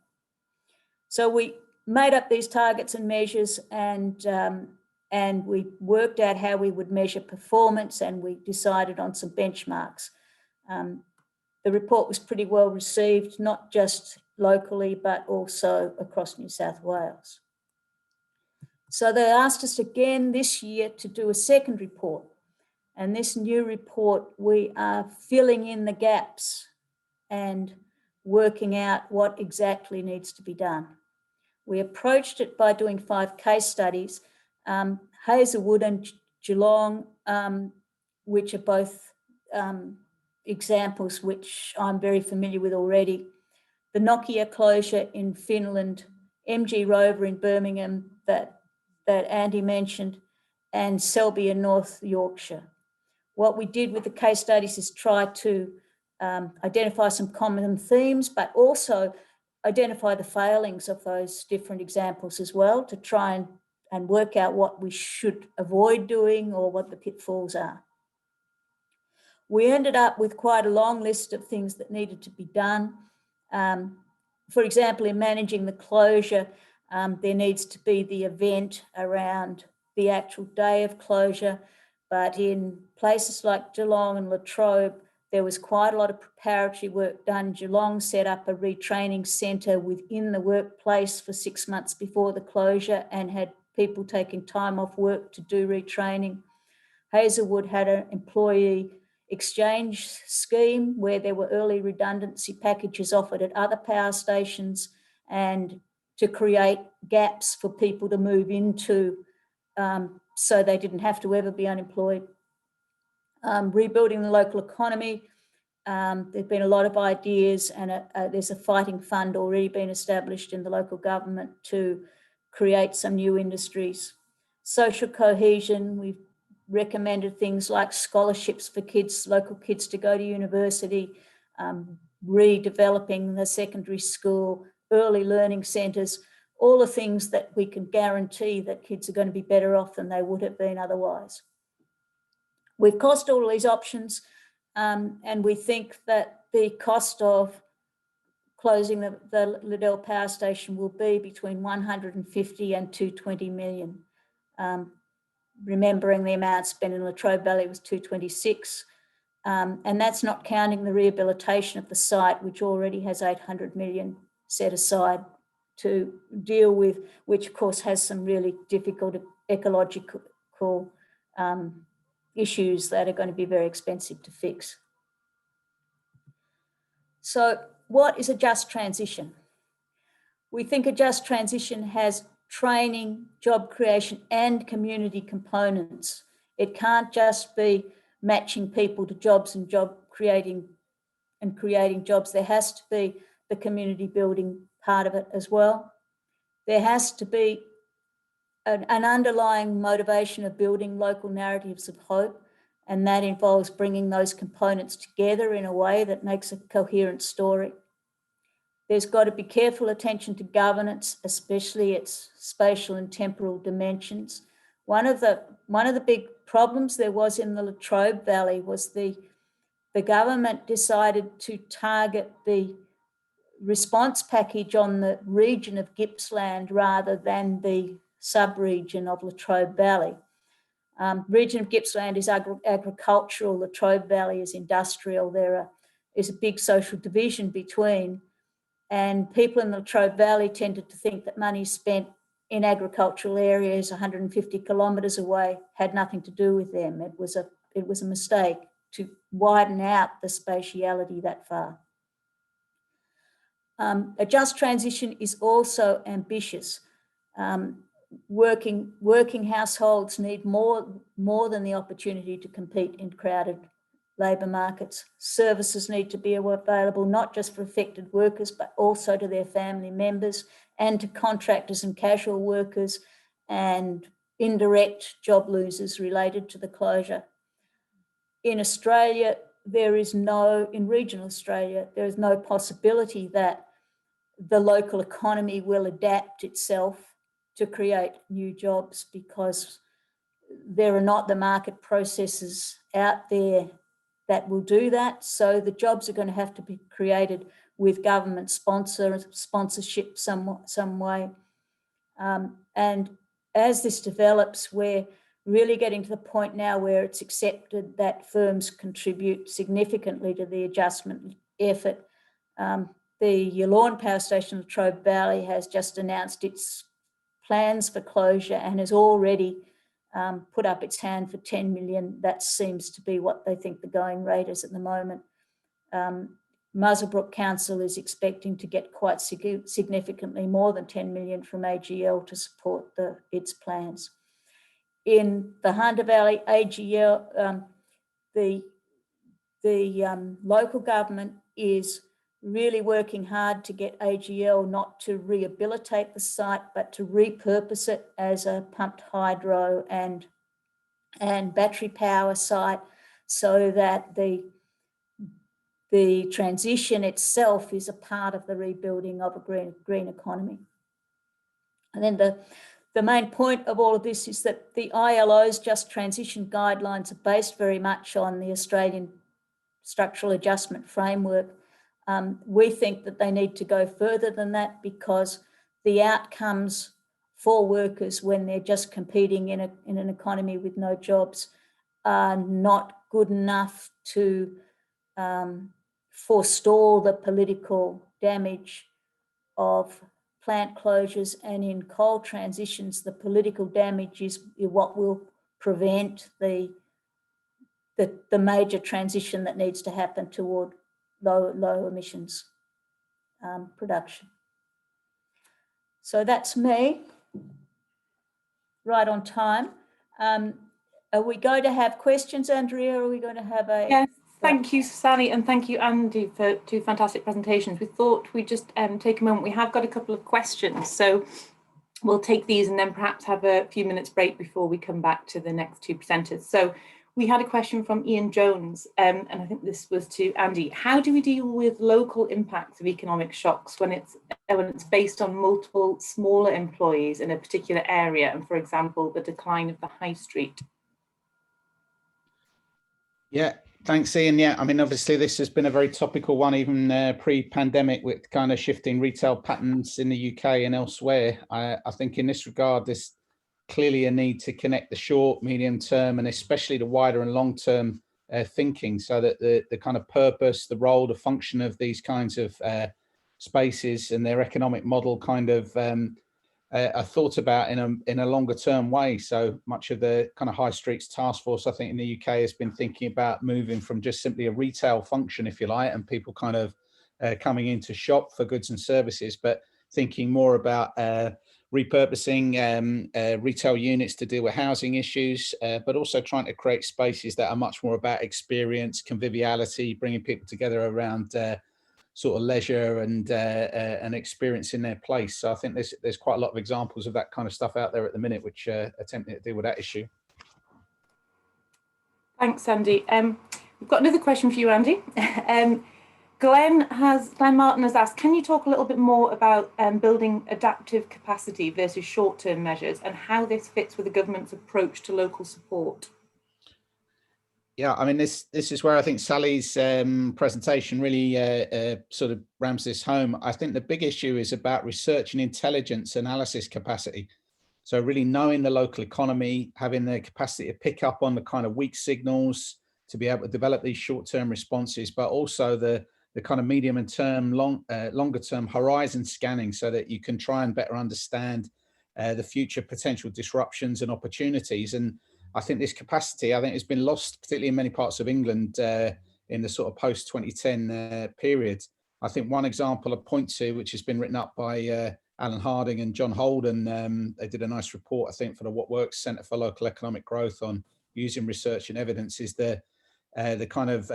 So we made up these targets and measures, and we worked out how we would measure performance, and we decided on some benchmarks. The report was pretty well received, not just locally, but also across New South Wales. So they asked us again this year to do a second report. And this new report, we are filling in the gaps and working out what exactly needs to be done. We approached it by doing 5 case studies, Hazelwood and Geelong, which are both examples which I'm very familiar with already. The Nokia closure in Finland, MG Rover in Birmingham that Andy mentioned, and Selby in North Yorkshire. What we did with the case studies is try to identify some common themes, but also identify the failings of those different examples as well, to try and work out what we should avoid doing or what the pitfalls are. We ended up with quite a long list of things that needed to be done. For example, in managing the closure, there needs to be the event around the actual day of closure, but in places like Geelong and Latrobe, there was quite a lot of preparatory work done. Geelong set up a retraining centre within the workplace for 6 months before the closure and had people taking time off work to do retraining. Hazelwood had an employee exchange scheme where there were early redundancy packages offered at other power stations, and to create gaps for people to move into so they didn't have to ever be unemployed. Rebuilding the local economy, there've been a lot of ideas, and there's a fighting fund already been established in the local government to create some new industries. Social cohesion, we've recommended things like scholarships for kids, local kids to go to university, redeveloping the secondary school, early learning centres, all the things that we can guarantee that kids are going to be better off than they would have been otherwise. We've cost all these options, and we think that the cost of closing the Liddell power station will be between 150 and 220 million. Remembering the amount spent in Latrobe Valley was 226, and that's not counting the rehabilitation of the site, which already has 800 million set aside to deal with, which of course has some really difficult ecological issues that are going to be very expensive to fix. So what is a just transition? We think a just transition has training, job creation, and community components. It can't just be matching people to jobs and creating jobs. There has to be the community building part of it as well. There has to be an underlying motivation of building local narratives of hope, and that involves bringing those components together in a way that makes a coherent story. There's got to be careful attention to governance, especially its spatial and temporal dimensions. One of the big problems there was in the Latrobe Valley was the government decided to target the response package on the region of Gippsland rather than the sub-region of Latrobe Valley. Region of Gippsland is agricultural, Latrobe Valley is industrial. There is a big social division between, and people in the Latrobe Valley tended to think that money spent in agricultural areas 150 kilometres away had nothing to do with them. It was a mistake to widen out the spatiality that far. A just transition is also ambitious. Working households need more than the opportunity to compete in crowded labour markets. Services need to be available not just for affected workers, but also to their family members and to contractors and casual workers and indirect job losers related to the closure. In Australia, in regional Australia, there is no possibility that the local economy will adapt itself to create new jobs, because there are not the market processes out there that will do that. So the jobs are going to have to be created with government sponsorship some way. And as this develops, we're really getting to the point now where it's accepted that firms contribute significantly to the adjustment effort. The Yallourn Power Station in the Latrobe Valley has just announced its plans for closure and has already put up its hand for 10 million. That seems to be what they think the going rate is at the moment. Muswellbrook Council is expecting to get quite significantly more than 10 million from AGL to support its plans. In the Hunter Valley, AGL, the local government is really working hard to get AGL not to rehabilitate the site, but to repurpose it as a pumped hydro and battery power site, so that the transition itself is a part of the rebuilding of a green economy. And then the main point of all of this is that the ILO's Just Transition guidelines are based very much on the Australian Structural Adjustment Framework. We think that they need to go further than that, because the outcomes for workers when they're just competing in an economy with no jobs are not good enough to forestall the political damage of plant closures, and in coal transitions, the political damage is what will prevent the major transition that needs to happen toward low emissions production. So that's me, right on time. Are we going to have questions, Andrea, or are we going to have a... Yes, thank you, Sally, and thank you, Andy, for two fantastic presentations. We thought we'd just take a moment. We have got a couple of questions, so we'll take these and then perhaps have a few minutes break before we come back to the next two presenters. So we had a question from Ian Jones, and I think this was to Andy. How do we deal with local impacts of economic shocks when it's based on multiple smaller employees in a particular area, and for example, the decline of the high street? Yeah, thanks, Ian. Yeah, I mean, obviously this has been a very topical one, even pre-pandemic, with kind of shifting retail patterns in the UK and elsewhere. I think in this regard, there's clearly a need to connect the short, medium term, and especially the wider and long term thinking, so that the kind of purpose, the role, the function of these kinds of spaces and their economic model kind of are thought about in a longer term way. So much of the kind of high streets task force, I think, in the UK has been thinking about moving from just simply a retail function, if you like, and people kind of coming in to shop for goods and services, but thinking more about repurposing retail units to deal with housing issues, but also trying to create spaces that are much more about experience, conviviality, bringing people together around sort of leisure and experience in their place. So I think there's quite a lot of examples of that kind of stuff out there at the minute, which are attempting to deal with that issue. Thanks, Andy. We've got another question for you, Andy. Glenn Martin has asked, can you talk a little bit more about building adaptive capacity versus short-term measures and how this fits with the government's approach to local support? Yeah, I mean, this is where I think Sally's presentation really sort of rams this home. I think the big issue is about research and intelligence analysis capacity. So really knowing the local economy, having the capacity to pick up on the kind of weak signals, to be able to develop these short-term responses, but also the kind of medium and term, longer term horizon scanning, so that you can try and better understand the future potential disruptions and opportunities. And I think this capacity, I think, has been lost, particularly in many parts of England in the sort of post-2010 period. I think one example I point to, which has been written up by Alan Harding and John Holden, they did a nice report, I think, for the What Works Centre for Local Economic Growth on using research and evidence, is the kind of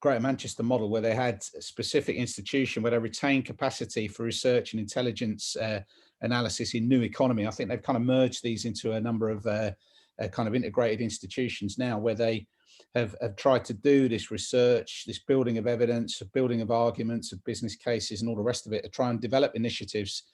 Greater Manchester model, where they had a specific institution where they retained capacity for research and intelligence analysis in new economy. I think they've kind of merged these into a number of kind of integrated institutions now, where they have tried to do this research, this building of evidence, building of arguments, of business cases and all the rest of it, to try and develop initiatives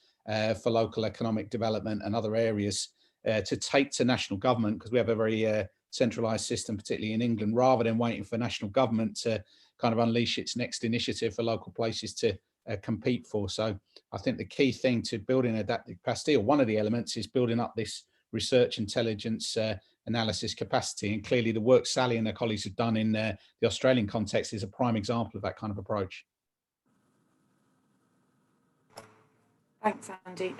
for local economic development and other areas to take to national government, because we have a very centralised system, particularly in England, rather than waiting for national government to kind of unleash its next initiative for local places to compete for. So I think the key thing to building adaptive capacity, or one of the elements, is building up this research intelligence analysis capacity. And clearly the work Sally and her colleagues have done in the Australian context is a prime example of that kind of approach. Thanks, Andy.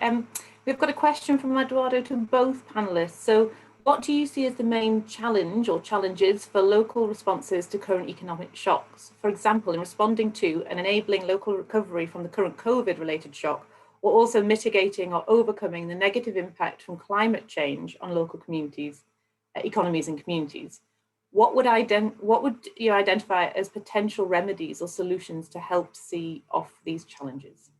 We've got a question from Eduardo to both panelists. So what do you see as the main challenge or challenges for local responses to current economic shocks? For example, in responding to and enabling local recovery from the current COVID-related shock, or also mitigating or overcoming the negative impact from climate change on local communities, economies and communities. What would you identify as potential remedies or solutions to help see off these challenges?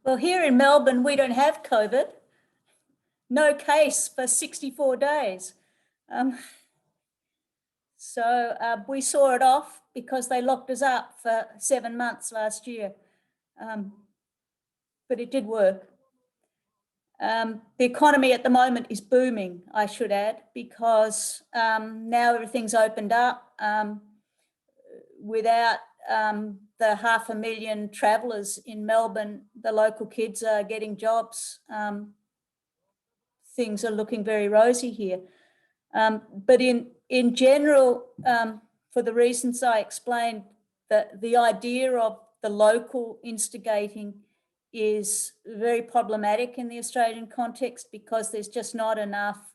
Well, here in Melbourne, we don't have COVID. No case for 64 days. So we saw it off because they locked us up for 7 months last year. But it did work. The economy at the moment is booming, I should add, because now everything's opened up. Without the 500,000 travellers in Melbourne, the local kids are getting jobs. Things are looking very rosy here. But in general, for the reasons I explained, the idea of the local instigating is very problematic in the Australian context, because there's just not enough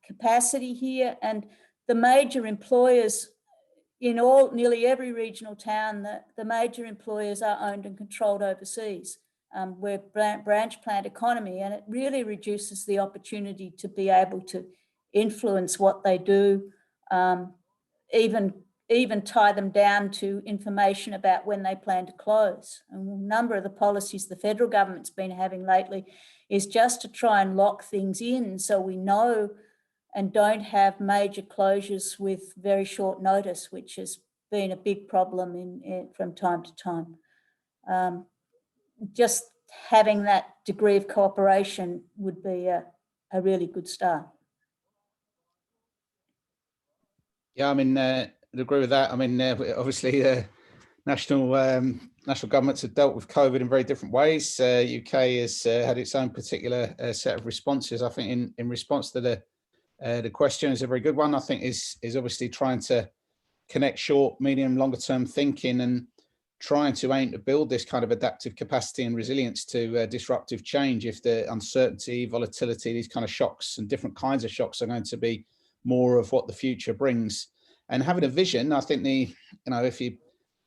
capacity here. And the major employers in nearly every regional town, the major employers are owned and controlled overseas. We're branch plant economy, and it really reduces the opportunity to be able to influence what they do, even tie them down to information about when they plan to close. And a number of the policies the federal government's been having lately is just to try and lock things in so we know and don't have major closures with very short notice, which has been a big problem from time to time. Just having that degree of cooperation would be a really good start. Yeah, I mean, I agree with that. I mean, obviously, national governments have dealt with COVID in very different ways. UK has had its own particular set of responses. I think in response to the question is a very good one. I think is obviously trying to connect short, medium, longer term thinking and trying to aim to build this kind of adaptive capacity and resilience to disruptive change. If the uncertainty, volatility, these kind of shocks and different kinds of shocks are going to be more of what the future brings, and having a vision. I think if you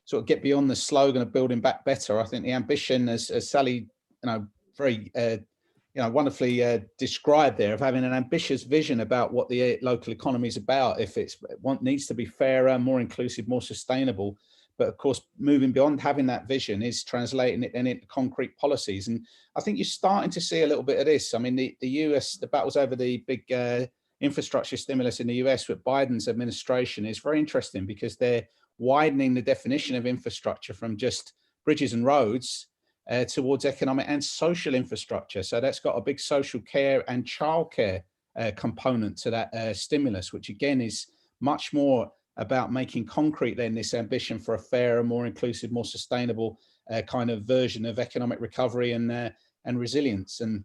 sort of get beyond the slogan of building back better. I think the ambition, as Sally, very wonderfully described there, of having an ambitious vision about what the local economy is about. If it needs to be fairer, more inclusive, more sustainable, but of course, moving beyond having that vision is translating it then into concrete policies. And I think you're starting to see a little bit of this. I mean, the US, the battles over the big infrastructure stimulus in the US with Biden's administration is very interesting, because they're widening the definition of infrastructure from just bridges and roads towards economic and social infrastructure. So that's got a big social care and childcare component to that stimulus, which again is much more about making concrete then this ambition for a fairer, more inclusive, more sustainable kind of version of economic recovery and resilience. And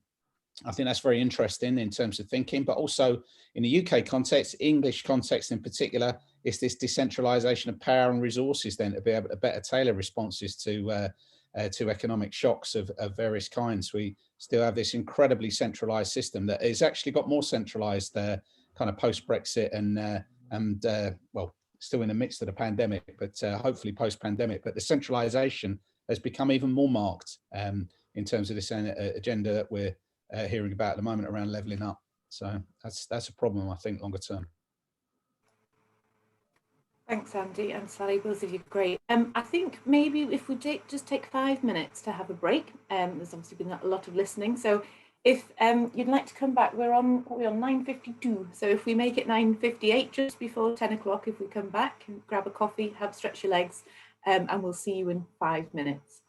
I think that's very interesting in terms of thinking, but also in the UK context, English context in particular, is this decentralisation of power and resources then to be able to better tailor responses to economic shocks of various kinds. We still have this incredibly centralised system that has actually got more centralised kind of post-Brexit and well, still in the midst of the pandemic, but hopefully post-pandemic. But the centralisation has become even more marked in terms of this agenda that we're hearing about at the moment around levelling up. So that's a problem, I think, longer term. Thanks, Andy and Sally, both of you great. I think maybe if we just take 5 minutes to have a break. There's obviously been a lot of listening, so if you'd like to come back, we're on 9:52. So if we make it 9:58, just before 10 o'clock, if we come back and grab a coffee, stretch your legs, and we'll see you in 5 minutes.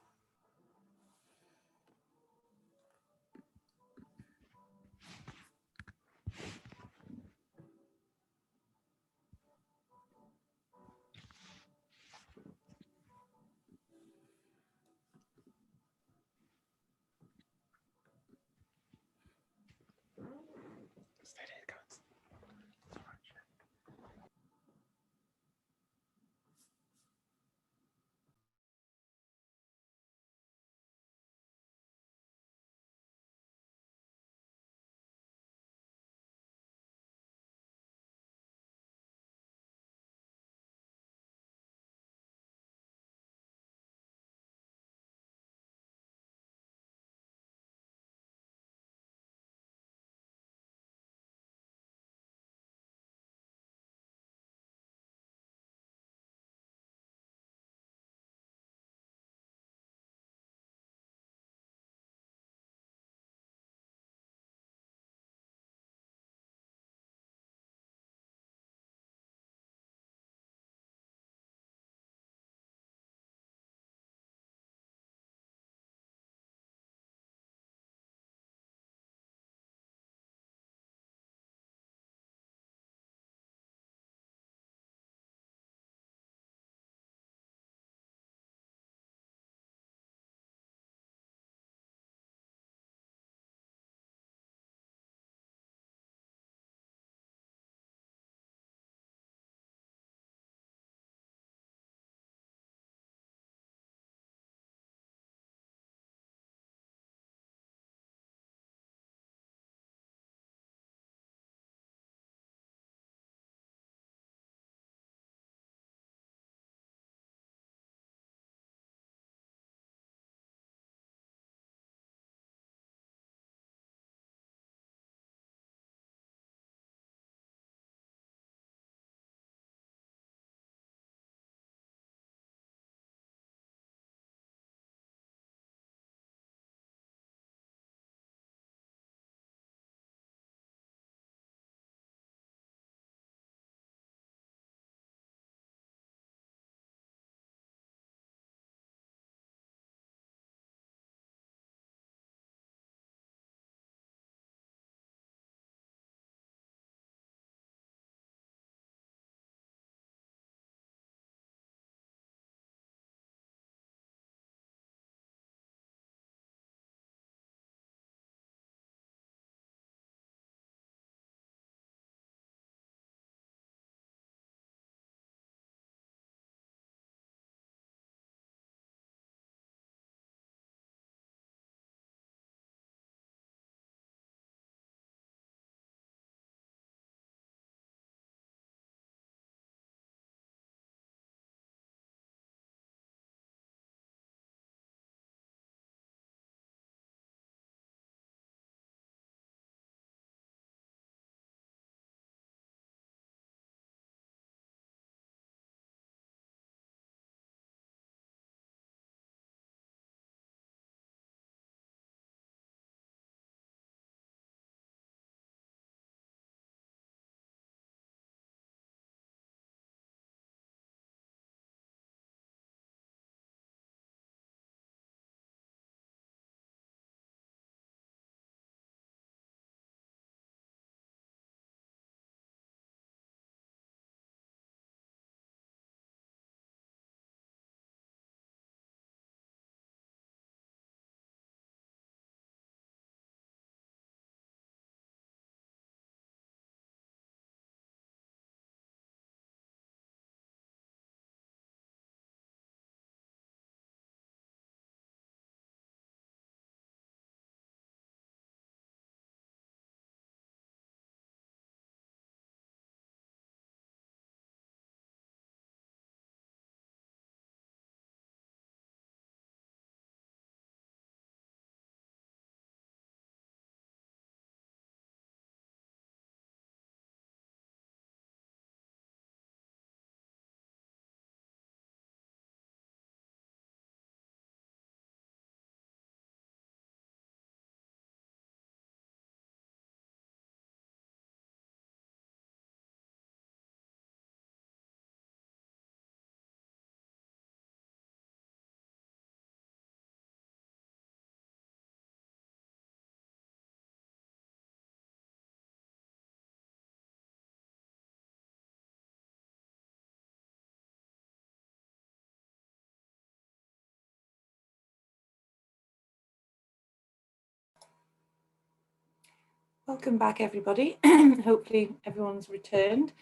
Welcome back, everybody. Hopefully everyone's returned.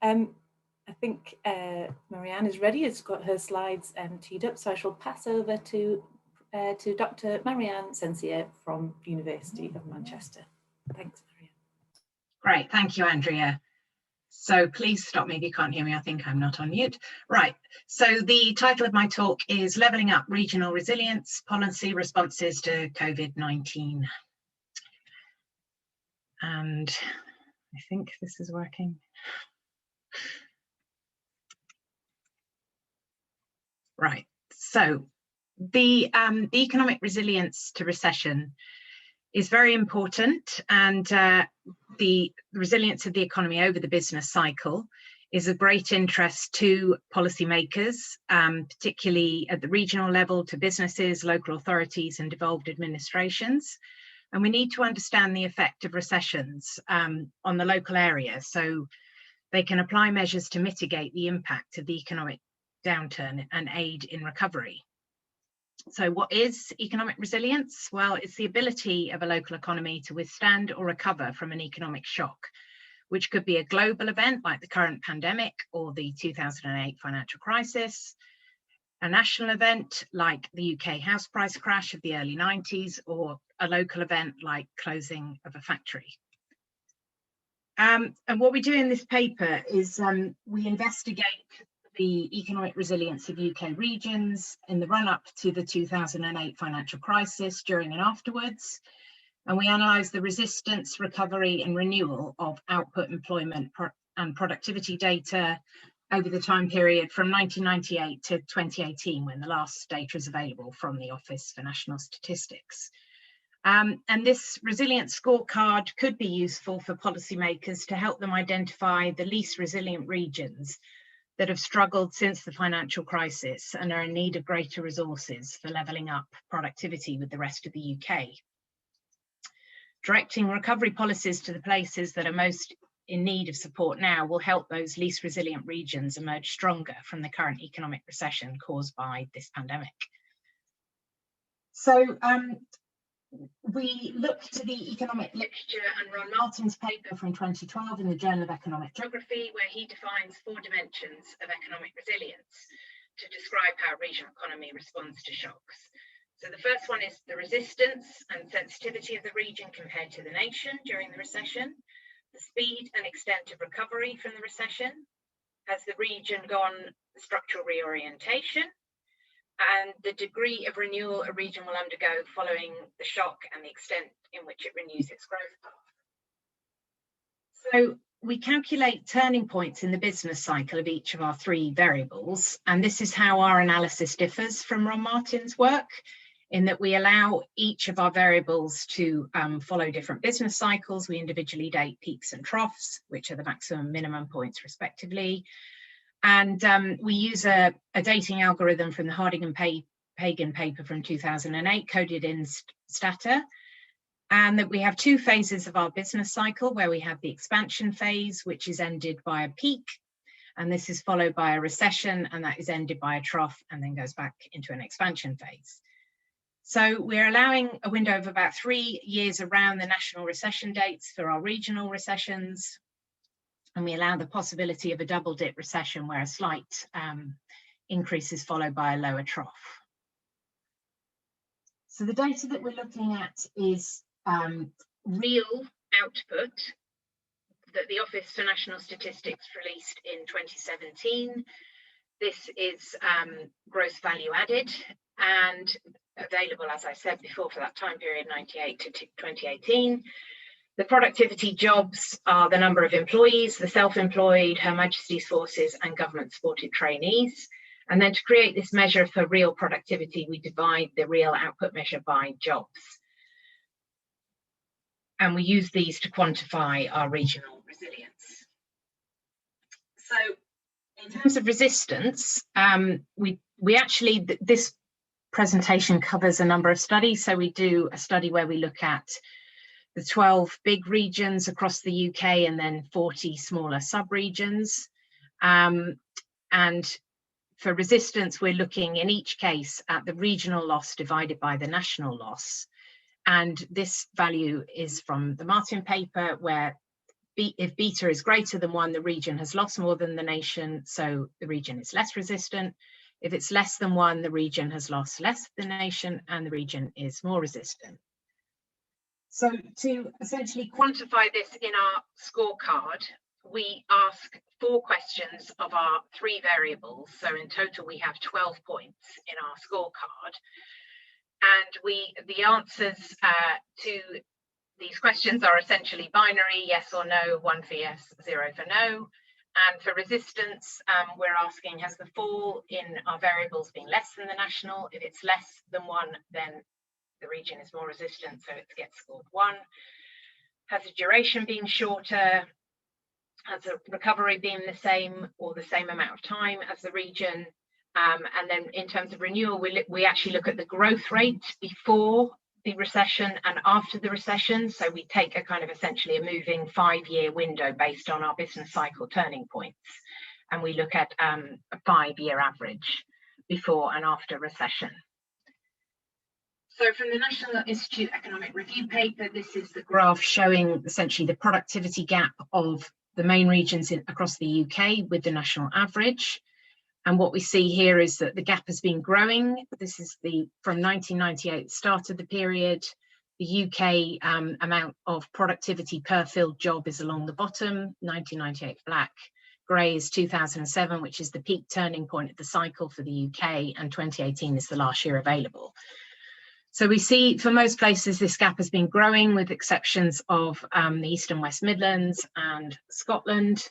I think Marianne is ready. Has got her slides teed up, so I shall pass over to Dr. Marianne Sensier from University of Manchester. Thanks, Marianne. Great, thank you, Andrea. So please stop me if you can't hear me. I think I'm not on mute. Right, so the title of my talk is Levelling Up Regional Resilience, Policy Responses to COVID-19. And I think this is working. Right, so the economic resilience to recession is very important, and the resilience of the economy over the business cycle is of great interest to policymakers, particularly at the regional level, to businesses, local authorities and devolved administrations. And we need to understand the effect of recessions on the local area so they can apply measures to mitigate the impact of the economic downturn and aid in recovery. So what is economic resilience? Well, it's the ability of a local economy to withstand or recover from an economic shock, which could be a global event like the current pandemic or the 2008 financial crisis, a national event like the UK house price crash of the early 90s, or a local event like closing of a factory. And what we do in this paper is we investigate the economic resilience of UK regions in the run-up to the 2008 financial crisis, during and afterwards. And we analyse the resistance, recovery and renewal of output, employment and productivity data over the time period from 1998 to 2018, when the last data is available from the Office for National Statistics. And this resilience scorecard could be useful for policymakers to help them identify the least resilient regions that have struggled since the financial crisis and are in need of greater resources for levelling up productivity with the rest of the UK. Directing recovery policies to the places that are most in need of support now will help those least resilient regions emerge stronger from the current economic recession caused by this pandemic. So we looked to the economic literature and Ron Martin's paper from 2012 in the Journal of Economic Geography, where he defines 4 dimensions of economic resilience to describe how a regional economy responds to shocks. So the first one is the resistance and sensitivity of the region compared to the nation during the recession, the speed and extent of recovery from the recession, has the region gone structural reorientation, and the degree of renewal a region will undergo following the shock and the extent in which it renews its growth path. So we calculate turning points in the business cycle of each of our 3 variables, and this is how our analysis differs from Ron Martin's work, in that we allow each of our variables to follow different business cycles. We individually date peaks and troughs, which are the maximum and minimum points respectively. And we use a dating algorithm from the Harding and Pagan paper from 2008, coded in Stata, and that we have 2 phases of our business cycle, where we have the expansion phase, which is ended by a peak, and this is followed by a recession, and that is ended by a trough and then goes back into an expansion phase. So we're allowing a window of about 3 years around the national recession dates for our regional recessions. And we allow the possibility of a double dip recession, where a slight increase is followed by a lower trough. So the data that we're looking at is real output that the Office for National Statistics released in 2017. This is gross value added and available, as I said before, for that time period, 98 to 2018. The productivity jobs are the number of employees, the self-employed, Her Majesty's Forces and government-supported trainees. And then to create this measure for real productivity, we divide the real output measure by jobs. And we use these to quantify our regional resilience. So in terms of resistance, we actually, this presentation covers a number of studies. So we do a study where we look at the 12 big regions across the UK and then 40 smaller sub-regions. And for resistance, we're looking in each case at the regional loss divided by the national loss. And this value is from the Martin paper, where if beta is greater than 1, the region has lost more than the nation, so the region is less resistant. If it's less than 1, the region has lost less than the nation, and the region is more resistant. So to essentially quantify this in our scorecard, we ask 4 questions of our 3 variables. So in total, we have 12 points in our scorecard. And the answers to these questions are essentially binary, yes or no, 1 for yes, 0 for no. And for resistance, we're asking, has the fall in our variables been less than the national? If it's less than 1, then the region is more resistant, so it gets scored 1. Has the duration been shorter? Has the recovery been the same or the same amount of time as the region? And then in terms of renewal, we actually look at the growth rate before the recession and after the recession. So we take a kind of essentially a moving 5-year window based on our business cycle turning points. And we look at a 5-year average before and after recession. So from the National Institute Economic Review paper, this is the graph showing essentially the productivity gap of the main regions across the UK with the national average. And what we see here is that the gap has been growing. This is from 1998, start of the period. The UK amount of productivity per filled job is along the bottom, 1998 black. Grey is 2007, which is the peak turning point of the cycle for the UK, and 2018 is the last year available. So we see for most places this gap has been growing, with exceptions of the East and West Midlands and Scotland.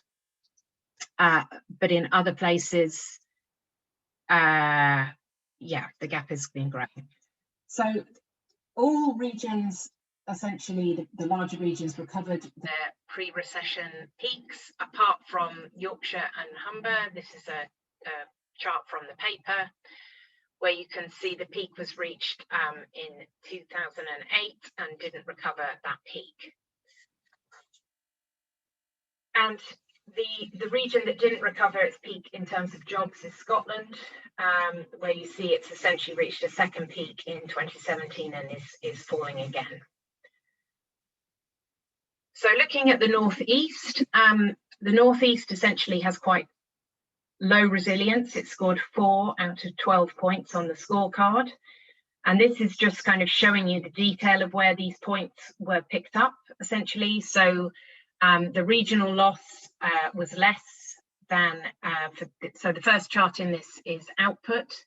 But in other places, yeah, the gap has been growing. So all regions, essentially the larger regions, recovered their pre-recession peaks, apart from Yorkshire and Humber. This is a chart from the paper, where you can see the peak was reached in 2008 and didn't recover that peak. And the region that didn't recover its peak in terms of jobs is Scotland, where you see it's essentially reached a second peak in 2017 and is falling again. So looking at the Northeast essentially has quite low resilience. It scored 4 out of 12 points on the scorecard. And this is just kind of showing you the detail of where these points were picked up, essentially. So the regional loss was less than, so the first chart in this is output,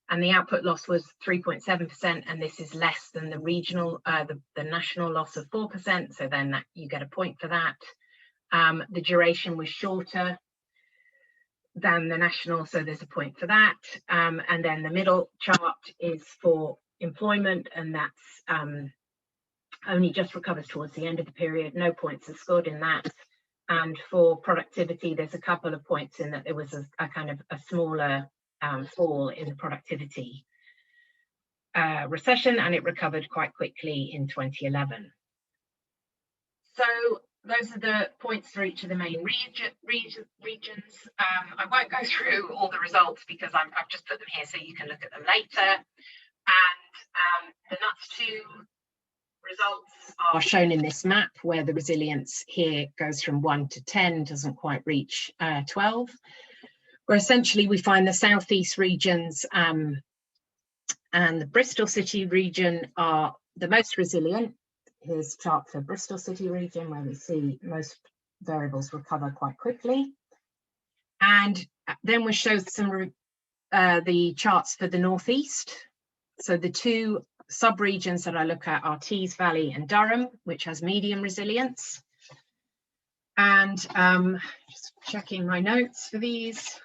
and the output loss was 3.7%, and this is less than the regional, the national loss of 4%, so then you get a point for that. The duration was shorter than the national, so there's a point for that. And then the middle chart is for employment, and that's only just recovers towards the end of the period. No points are scored in that. And for productivity, there's a couple of points in that there was a kind of a smaller fall in the productivity recession, and it recovered quite quickly in 2011. So those are the points for each of the main regions. I won't go through all the results because I've just put them here so you can look at them later. And the NUTS2 results are shown in this map, where the resilience here goes from 1 to 10, doesn't quite reach 12. Where essentially we find the southeast regions and the Bristol City region are the most resilient. Here's a chart for Bristol City region, where we see most variables recover quite quickly. And then we show some the charts for the northeast. So the 2 sub-regions that I look at are Tees Valley and Durham, which has medium resilience. And just checking my notes for these.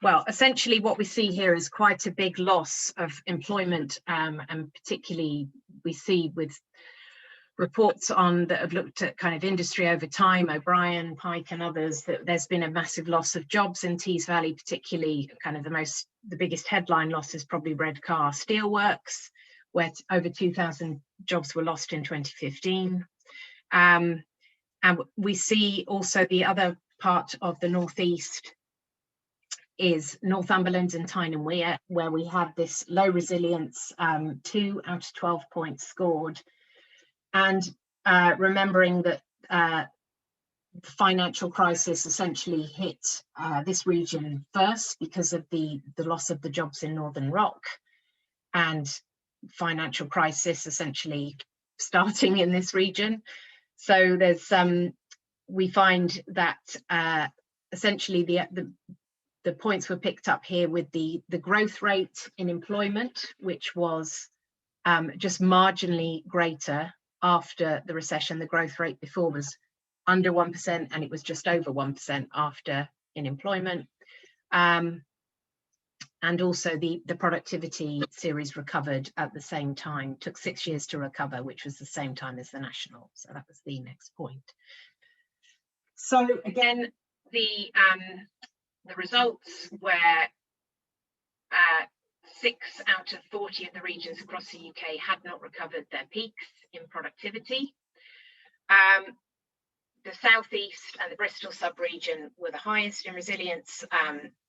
Well, essentially what we see here is quite a big loss of employment, and particularly we see with reports that have looked at kind of industry over time, O'Brien, Pike and others, that there's been a massive loss of jobs in Tees Valley, particularly kind of the biggest headline loss is probably Redcar Steelworks, where over 2,000 jobs were lost in 2015. And we see also the other part of the northeast is Northumberland and Tyne and Wear, where we have this low resilience, 2 out of 12 points scored. And remembering that the financial crisis essentially hit this region first because of the loss of the jobs in Northern Rock, and financial crisis essentially starting in this region. So there's we find that essentially the points were picked up here with the growth rate in employment, which was just marginally greater after the recession. The growth rate before was under 1%, and it was just over 1% after in employment. And also the productivity series recovered at the same time, took 6 years to recover, which was the same time as the national. So that was the next point. So again, the results were 6 out of 40 of the regions across the UK had not recovered their peaks in productivity. The southeast and the Bristol sub-region were the highest in resilience.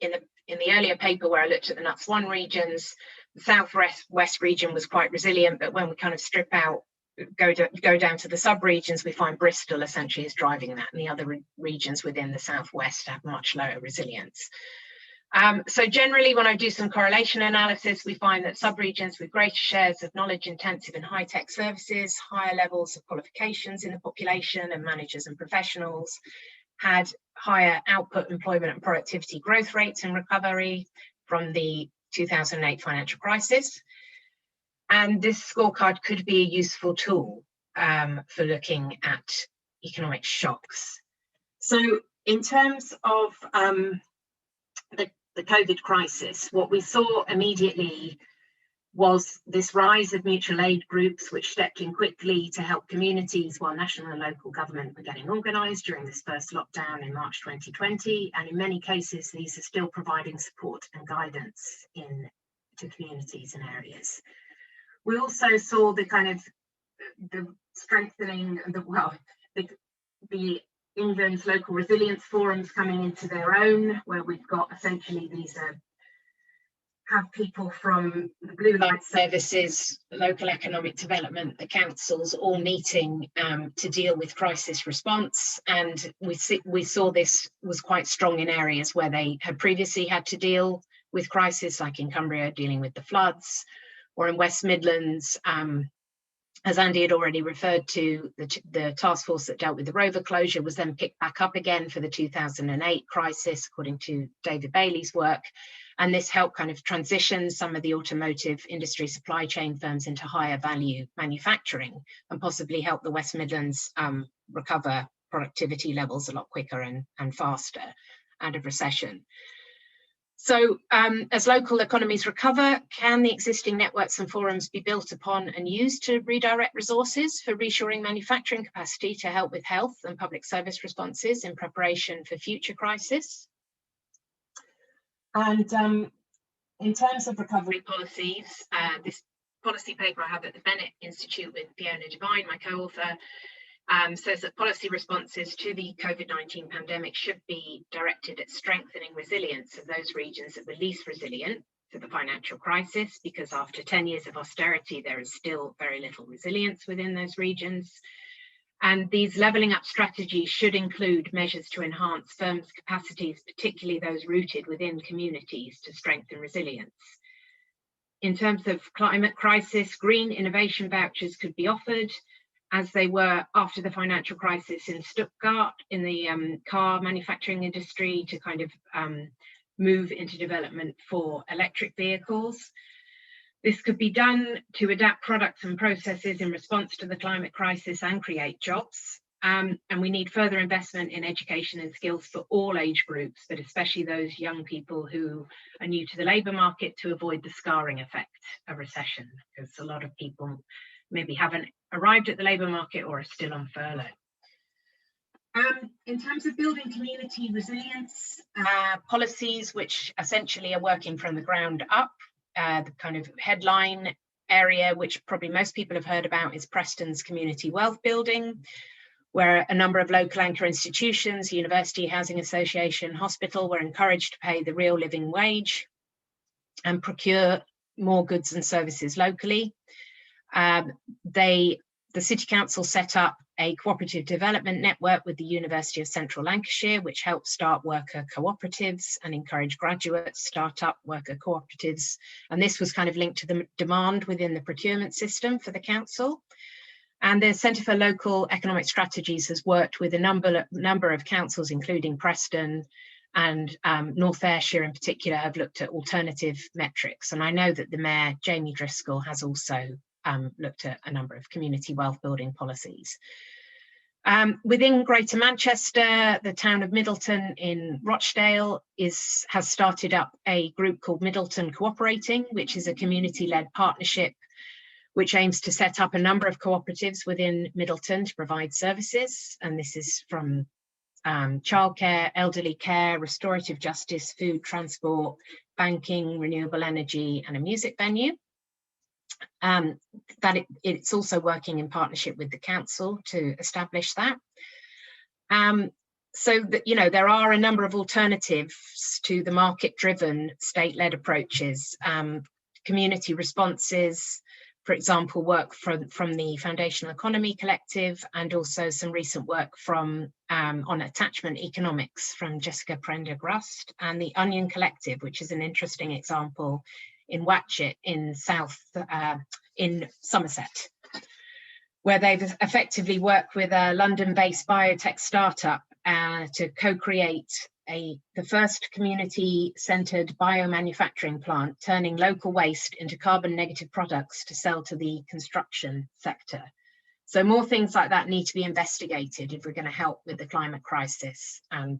In the earlier paper where I looked at the NUTS 1 regions, the southwest region was quite resilient, but when we kind of strip out, go down to the sub-regions, we find Bristol essentially is driving that, and the other regions within the southwest have much lower resilience. So generally, when I do some correlation analysis, we find that sub-regions with greater shares of knowledge-intensive and high-tech services, higher levels of qualifications in the population and managers and professionals, had higher output, employment and productivity growth rates in recovery from the 2008 financial crisis. And this scorecard could be a useful tool for looking at economic shocks. So in terms of the COVID crisis, what we saw immediately was this rise of mutual aid groups which stepped in quickly to help communities while national and local government were getting organised during this first lockdown in March 2020. And in many cases, these are still providing support and guidance to communities and areas. We also saw the kind of the strengthening, the England's local resilience forums coming into their own, where we've got essentially these have people from the blue light services, local economic development, the councils all meeting to deal with crisis response. And we saw this was quite strong in areas where they had previously had to deal with crisis, like in Cumbria dealing with the floods, or in West Midlands, as Andy had already referred to, the task force that dealt with the rover closure was then picked back up again for the 2008 crisis, according to David Bailey's work. And this helped kind of transition some of the automotive industry supply chain firms into higher value manufacturing, and possibly help the West Midlands recover productivity levels a lot quicker and faster out of recession. So as local economies recover, can the existing networks and forums be built upon and used to redirect resources for reshoring manufacturing capacity to help with health and public service responses in preparation for future crisis? And in terms of recovery policies, this policy paper I have at the Bennett Institute with Fiona Devine, my co-author, says that policy responses to the COVID-19 pandemic should be directed at strengthening resilience of those regions that were least resilient to the financial crisis, because after 10 years of austerity, there is still very little resilience within those regions. And these levelling up strategies should include measures to enhance firms' capacities, particularly those rooted within communities, to strengthen resilience. In terms of climate crisis, green innovation vouchers could be offered, as they were after the financial crisis in Stuttgart in the car manufacturing industry, to kind of move into development for electric vehicles. This could be done to adapt products and processes in response to the climate crisis and create jobs. And we need further investment in education and skills for all age groups, but especially those young people who are new to the labour market, to avoid the scarring effect of recession, because a lot of people maybe haven't arrived at the labour market or are still on furlough. In terms of building community resilience, policies which essentially are working from the ground up, the kind of headline area which probably most people have heard about is Preston's community wealth building, where a number of local anchor institutions, University Housing Association, hospital, were encouraged to pay the real living wage and procure more goods and services locally. The City Council set up a cooperative development network with the University of Central Lancashire, which helped start worker cooperatives and encourage graduates, start-up worker cooperatives. And this was kind of linked to the demand within the procurement system for the council. And the Centre for Local Economic Strategies has worked with a number of councils, including Preston and North Ayrshire in particular, have looked at alternative metrics. And I know that the Mayor, Jamie Driscoll, has also looked at a number of community wealth building policies. Within Greater Manchester, the town of Middleton in Rochdale has started up a group called Middleton Cooperating, which is a community-led partnership which aims to set up a number of cooperatives within Middleton to provide services. And this is from childcare, elderly care, restorative justice, food, transport, banking, renewable energy, and a music venue. It's also working in partnership with the council to establish that. So that, you know, there are a number of alternatives to the market-driven state-led approaches, community responses, for example, work from the Foundational Economy Collective, and also some recent work from on attachment economics from Jessica Prendergrast, and the Onion Collective, which is an interesting example in Watchet in in Somerset, where they've effectively worked with a London-based biotech startup to co-create the first community-centered biomanufacturing plant, turning local waste into carbon-negative products to sell to the construction sector. So more things like that need to be investigated if we're going to help with the climate crisis and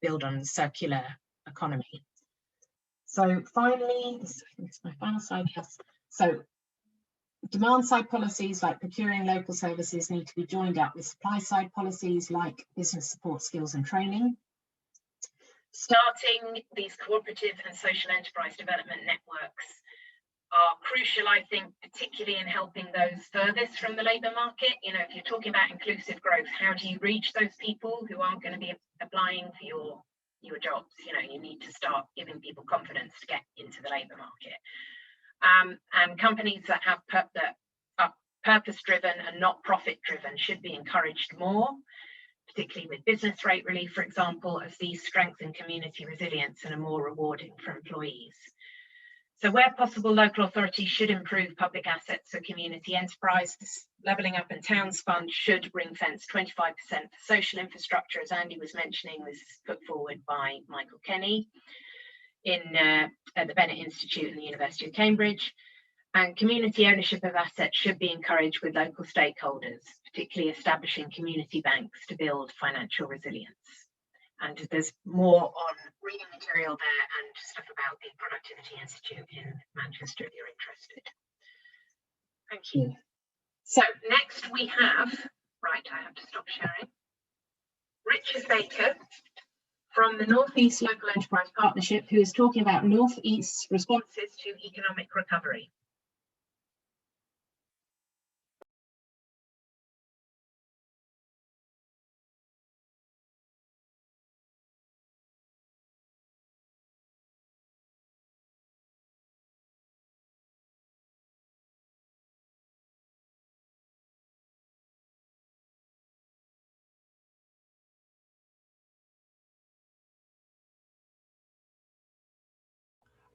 build on the circular economy. So finally, this is my final slide. Yes. So demand-side policies like procuring local services need to be joined up with supply-side policies like business support skills and training. Starting these cooperative and social enterprise development networks are crucial, I think, particularly in helping those furthest from the labour market. You know, if you're talking about inclusive growth, how do you reach those people who aren't going to be applying for your jobs? You know, you need to start giving people confidence to get into the labour market. And companies that are purpose-driven and not profit-driven should be encouraged more, particularly with business rate relief, for example, as these strengthen community resilience and are more rewarding for employees. So where possible, local authorities should improve public assets for community enterprise. This Levelling Up and Towns Fund should ring-fence 25% for social infrastructure, as Andy was mentioning. This is put forward by Michael Kenny at the Bennett Institute and the University of Cambridge. And community ownership of assets should be encouraged with local stakeholders, particularly establishing community banks to build financial resilience. And there's more on reading material there and stuff about the Productivity Institute in Manchester if you're interested. Thank you. So next we have, right, I have to stop sharing, Richard Baker from the North East Local Enterprise Partnership, who is talking about North East's responses to economic recovery.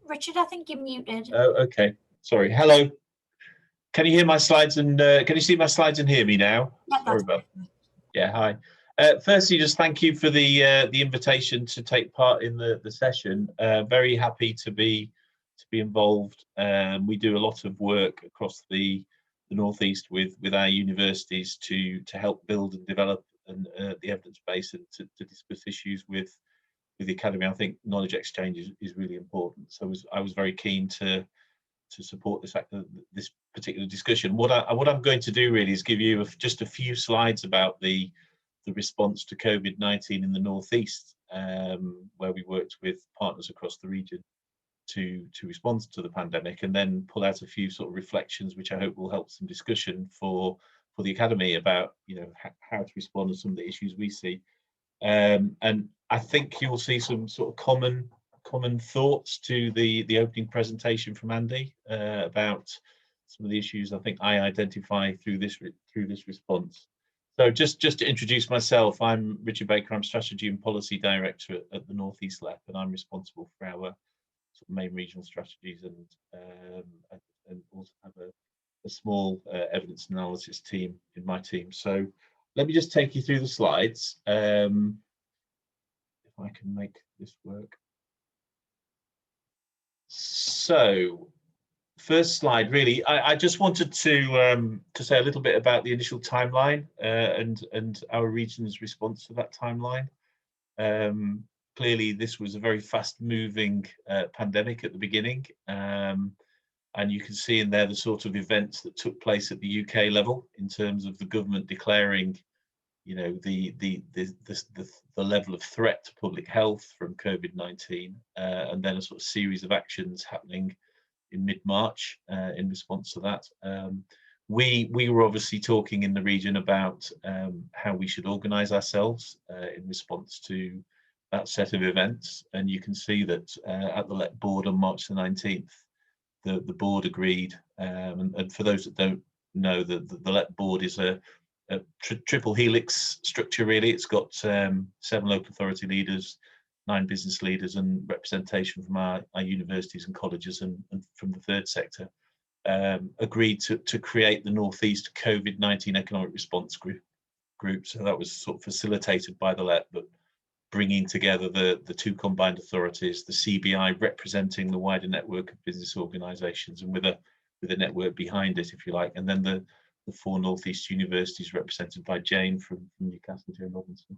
Richard, I think you're muted. Oh, okay. Sorry. Hello. Can you hear my slides and can you see my slides and hear me now? Yeah, Sorry about. Yeah. Hi. Firstly, just thank you for the invitation to take part in the session. Very happy to be involved. We do a lot of work across the Northeast with our universities to help build and develop the evidence base and to discuss issues with the academy. I think knowledge exchange is really important. So I was very keen to support this particular discussion. What I'm going to do really is give you just a few slides about the response to COVID-19 in the Northeast, where we worked with partners across the region to respond to the pandemic, and then pull out a few sort of reflections which I hope will help some discussion for the academy about, you know, how to respond to some of the issues we see. And I think you'll see some sort of common thoughts to the opening presentation from Andy about some of the issues I think I identify through this response. So just to introduce myself, I'm Richard Baker. I'm Strategy and Policy Director at the North East LEP, and I'm responsible for our sort of main regional strategies and also have a small evidence analysis team in my team. So let me just take you through the slides. If I can make this work. So first slide, really, I just wanted to say a little bit about the initial timeline and our region's response to that timeline. Clearly, this was a very fast-moving pandemic at the beginning, and you can see in there the sort of events that took place at the UK level in terms of the government declaring, you know, the level of threat to public health from COVID-19, and then a sort of series of actions happening in mid-March in response to that. We were obviously talking in the region about how we should organise ourselves in response to that set of events, and you can see that at the LEP board on March the 19th, the board agreed, and for those that don't know, the LEP board is a triple helix structure, really. It's got 7 local authority leaders, 9 business leaders, and representation from our universities and colleges and from the third sector, agreed to create the North East COVID-19 Economic Response Group. So that was sort of facilitated by the LEP, but bringing together the 2 combined authorities, the CBI representing the wider network of business organisations and with a network behind it, if you like, and then the 4 North East universities represented by Jane from Newcastle and Robinson.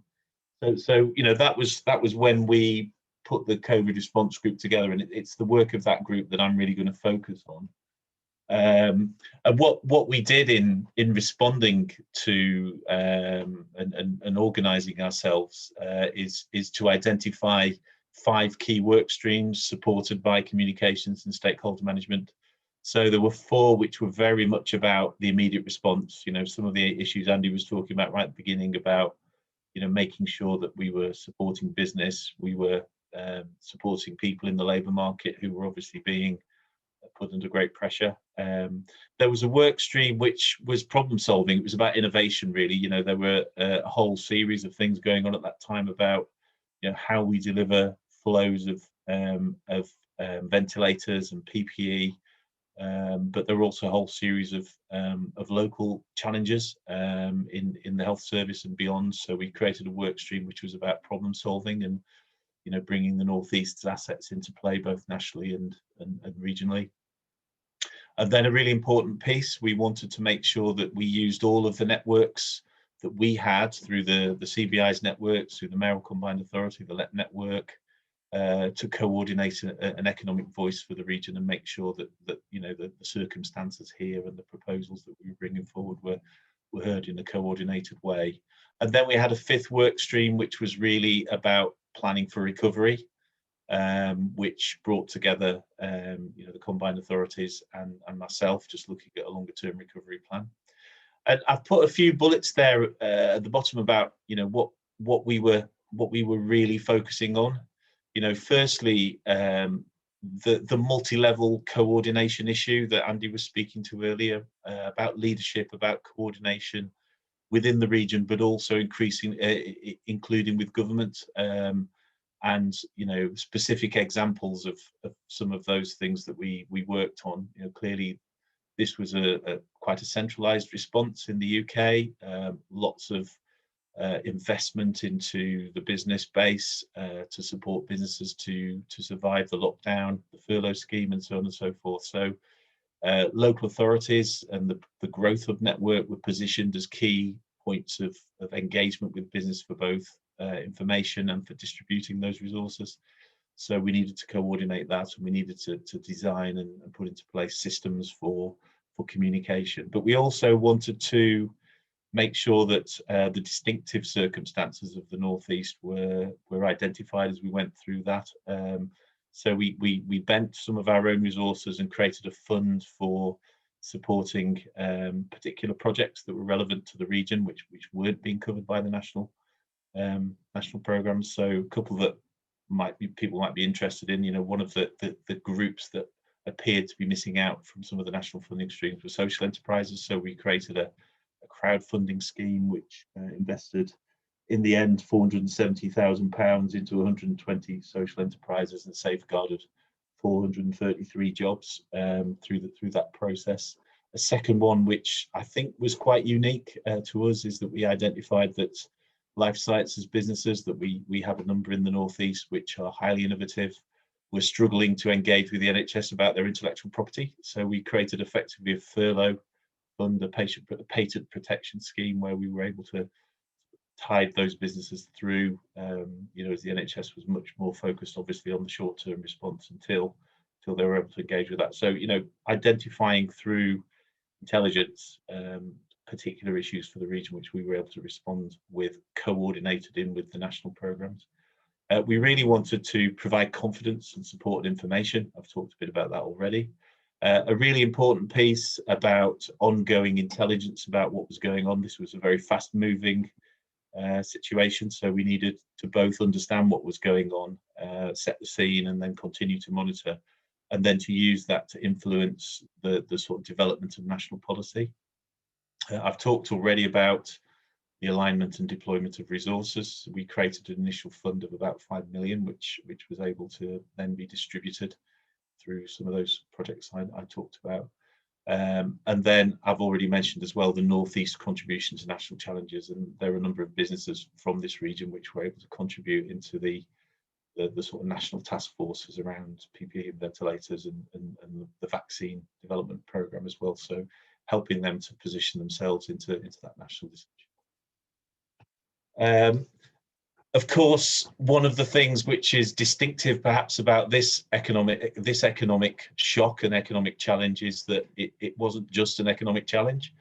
So you know, that was when we put the COVID response group together, and it's the work of that group that I'm really going to focus on. And what we did in responding to and organising ourselves is to identify 5 key work streams supported by communications and stakeholder management. So there were 4 which were very much about the immediate response. You know, some of the issues Andy was talking about right at the beginning about, you know, making sure that we were supporting business, we were supporting people in the labour market who were obviously being put under great pressure. There was a work stream which was problem solving. It was about innovation, really. You know, there were a whole series of things going on at that time about, you know, how we deliver flows of ventilators and PPE. But there were also a whole series of local challenges in the health service and beyond. So we created a work stream which was about problem solving and, you know, bringing the North East's assets into play both nationally and regionally. And then a really important piece, we wanted to make sure that we used all of the networks that we had through the CBI's networks, through the Mayoral Combined Authority, the LEP network, to coordinate an economic voice for the region and make sure that you know, the circumstances here and the proposals that we were bringing forward were heard in a coordinated way. And then we had a 5th work stream, which was really about planning for recovery, which brought together you know, the combined authorities and myself, just looking at a longer term recovery plan. And I've put a few bullets there at the bottom about, you know, what we were really focusing on. You know, firstly, the multi-level coordination issue that Andy was speaking to earlier, about leadership, about coordination within the region, but also including with government, and, you know, specific examples of some of those things that we worked on. You know, clearly this was quite a centralised response in the UK, lots of investment into the business base to support businesses to survive the lockdown, the furlough scheme, and so on and so forth. So local authorities and the Growth Hub network were positioned as key points of engagement with business for both information and for distributing those resources. So we needed to coordinate that, and we needed to design and put into place systems for communication. But we also wanted to make sure that the distinctive circumstances of the North East were identified as we went through that. So we bent some of our own resources and created a fund for supporting particular projects that were relevant to the region, which weren't being covered by the national programs. So a couple that people might be interested in. You know, one of the groups that appeared to be missing out from some of the national funding streams were social enterprises. So we created a crowdfunding scheme which invested, in the end, £470,000 into 120 social enterprises and safeguarded 433 jobs through that process. A second one, which I think was quite unique to us, is that we identified that life sciences businesses, that we have a number in the Northeast which are highly innovative, were struggling to engage with the NHS about their intellectual property. So we created effectively a furlough fund, a patent protection scheme, where we were able to tide those businesses through, you know, as the NHS was much more focused obviously on the short-term response until they were able to engage with that. So, you know, identifying through intelligence particular issues for the region which we were able to respond with, coordinated in with the national programs. We really wanted to provide confidence and support and information. I've talked a bit about that already. A really important piece about ongoing intelligence about what was going on. This was a very fast moving situation, so we needed to both understand what was going on, set the scene, and then continue to monitor, and then to use that to influence the sort of development of national policy. I've talked already about the alignment and deployment of resources. We created an initial fund of about 5 million, which was able to then be distributed through some of those projects I talked about. And then I've already mentioned as well the Northeast contribution to national challenges, and there are a number of businesses from this region which were able to contribute into the sort of national task forces around PPE and ventilators and the vaccine development program as well. So helping them to position themselves into that national discussion. Of course, one of the things which is distinctive perhaps about this economic shock and economic challenge is that it wasn't just an economic challenge.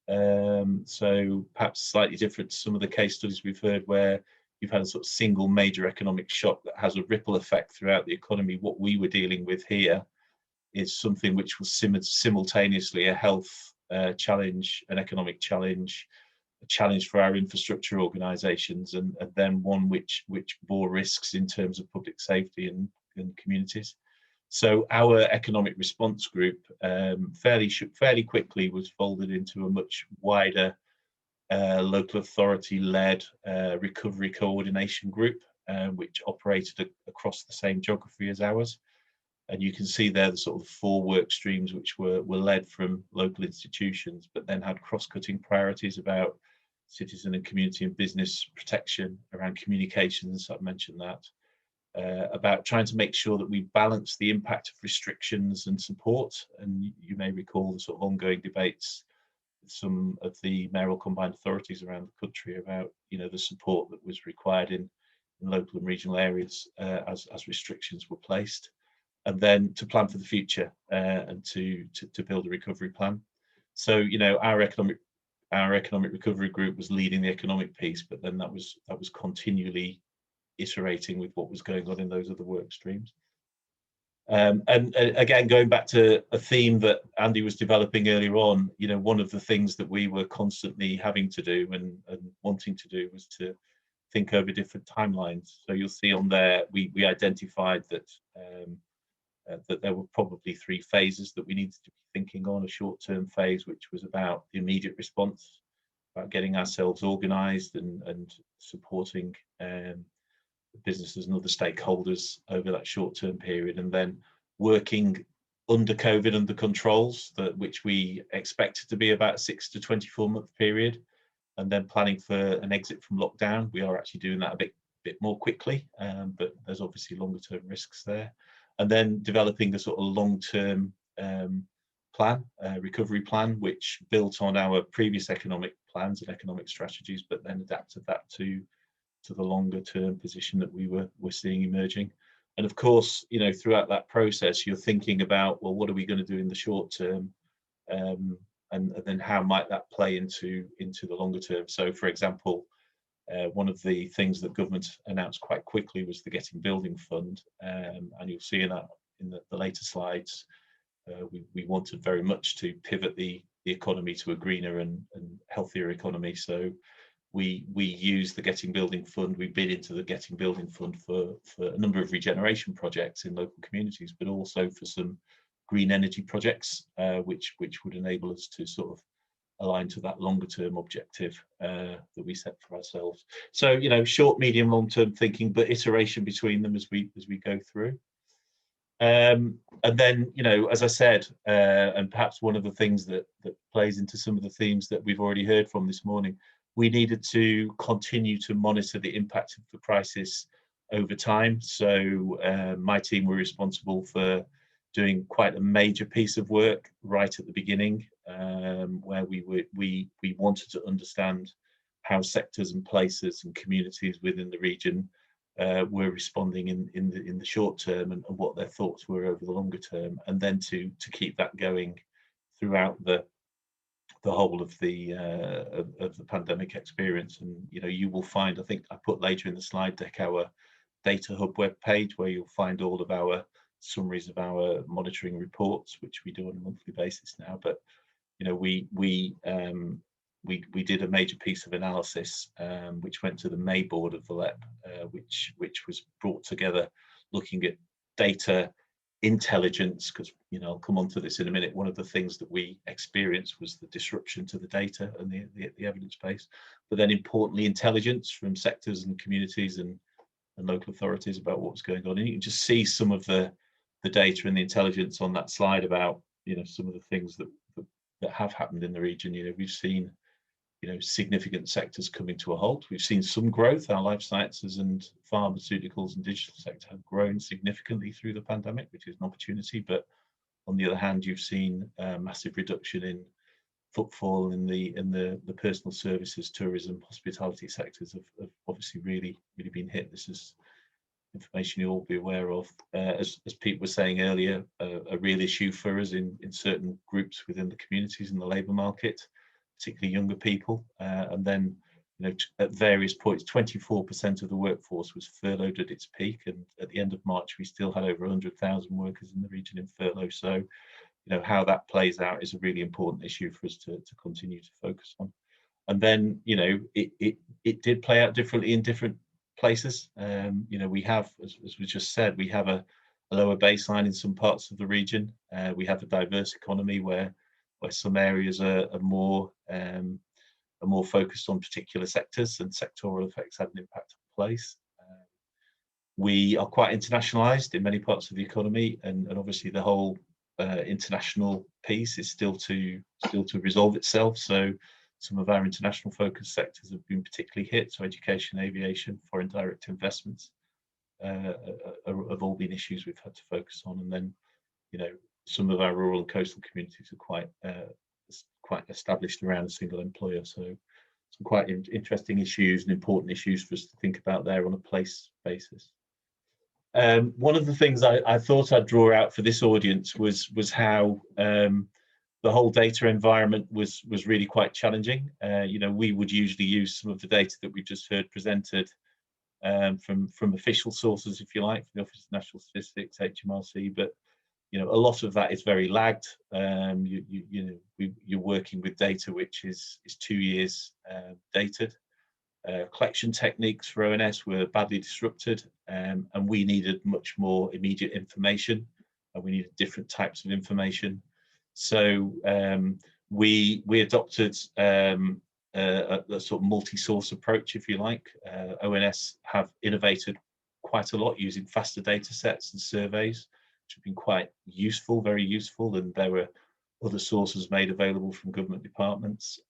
So perhaps slightly different to some of the case studies we've heard where you've had a sort of single major economic shock that has a ripple effect throughout the economy. What we were dealing with here is something which was simultaneously a health challenge, an economic challenge, a challenge for our infrastructure organisations, and then one which bore risks in terms of public safety and communities. So our economic response group fairly quickly was folded into a much wider local authority-led recovery coordination group, which operated across the same geography as ours. And you can see there the sort of 4 work streams which were led from local institutions, but then had cross-cutting priorities about citizen and community and business protection, around communications, I've mentioned that, about trying to make sure that we balance the impact of restrictions and support. And you may recall the sort of ongoing debates with some of the mayoral combined authorities around the country about, you know, the support that was required in local and regional areas as restrictions were placed. And then to plan for the future and to build a recovery plan. So, you know, our economic recovery group was leading the economic piece, but then that was continually iterating with what was going on in those other work streams. And again, going back to a theme that Andy was developing earlier on, you know, one of the things that we were constantly having to do and wanting to do was to think over different timelines. So you'll see on there, we identified that that there were probably 3 phases that we needed to be thinking on. A short-term phase, which was about the immediate response, about getting ourselves organised and supporting businesses and other stakeholders over that short-term period, and then working under COVID, under controls, which we expected to be about a 6 to 24 month period, and then planning for an exit from lockdown. We are actually doing that a bit more quickly, but there's obviously longer-term risks there. And then developing a sort of long-term plan, recovery plan, which built on our previous economic plans and economic strategies, but then adapted that to the longer-term position that we were seeing emerging. And of course, you know, throughout that process, you're thinking about, well, what are we going to do in the short term, and then how might that play into the longer term? So, for example, one of the things that government announced quite quickly was the Getting Building Fund, and you'll see in the later slides we wanted very much to pivot the economy to a greener and healthier economy. So we use the Getting Building Fund. We bid into the Getting Building Fund for a number of regeneration projects in local communities, but also for some green energy projects, which would enable us to sort of align to that longer term objective that we set for ourselves. So, you know, short, medium, long term thinking, but iteration between them as we go through. And then, you know, as I said, and perhaps one of the things that plays into some of the themes that we've already heard from this morning, we needed to continue to monitor the impact of the crisis over time. So my team were responsible for doing quite a major piece of work right at the beginning, where we wanted to understand how sectors and places and communities within the region were responding in the short term, and what their thoughts were over the longer term, and then to keep that going throughout the whole of the pandemic experience. And you know, you will find, I think I put later in the slide deck, our Data Hub web page, where you'll find all of our summaries of our monitoring reports, which we do on a monthly basis now. But you know, we did a major piece of analysis, which went to the May board of the LEP, which was brought together looking at data intelligence, because, you know, I'll come on to this in a minute. One of the things that we experienced was the disruption to the data and the evidence base, but then importantly, intelligence from sectors and communities and local authorities about what was going on. And you can just see some of the data and the intelligence on that slide about, you know, some of the things that have happened in the region. You know, we've seen, you know, significant sectors coming to a halt. We've seen some growth. Our life sciences and pharmaceuticals and digital sector have grown significantly through the pandemic, which is an opportunity. But on the other hand, you've seen a massive reduction in footfall in the personal services, tourism, hospitality sectors have obviously really been hit. This is information you'll all be aware of. As Pete was saying earlier, a real issue for us in certain groups within the communities in the labour market, particularly younger people. And then, you know, at various points, 24% of the workforce was furloughed at its peak, and at the end of March, we still had over 100,000 workers in the region in furlough. So, you know, how that plays out is a really important issue for us to continue to focus on. And then, you know, it did play out differently in different places. You know, we have, as we just said, we have a lower baseline in some parts of the region. We have a diverse economy where some areas are more focused on particular sectors, and sectoral effects had an impact on place. We are quite internationalized in many parts of the economy, and obviously the whole international piece is still to resolve itself. So some of our international focus sectors have been particularly hit. So education, aviation, foreign direct investments have all been issues we've had to focus on. And then, you know, some of our rural and coastal communities are quite established around a single employer. So some quite interesting issues and important issues for us to think about there on a place basis. One of the things I thought I'd draw out for this audience was how the whole data environment was really quite challenging. You know, we would usually use some of the data that we've just heard presented from official sources, if you like, from the Office of National Statistics, HMRC, but you know, a lot of that is very lagged. You're working with data which is 2 years dated. Collection techniques for ONS were badly disrupted, and we needed much more immediate information, and we needed different types of information. So we adopted a sort of multi-source approach, if you like. ONS have innovated quite a lot using faster data sets and surveys, which have been quite useful, very useful, and there were other sources made available from government departments.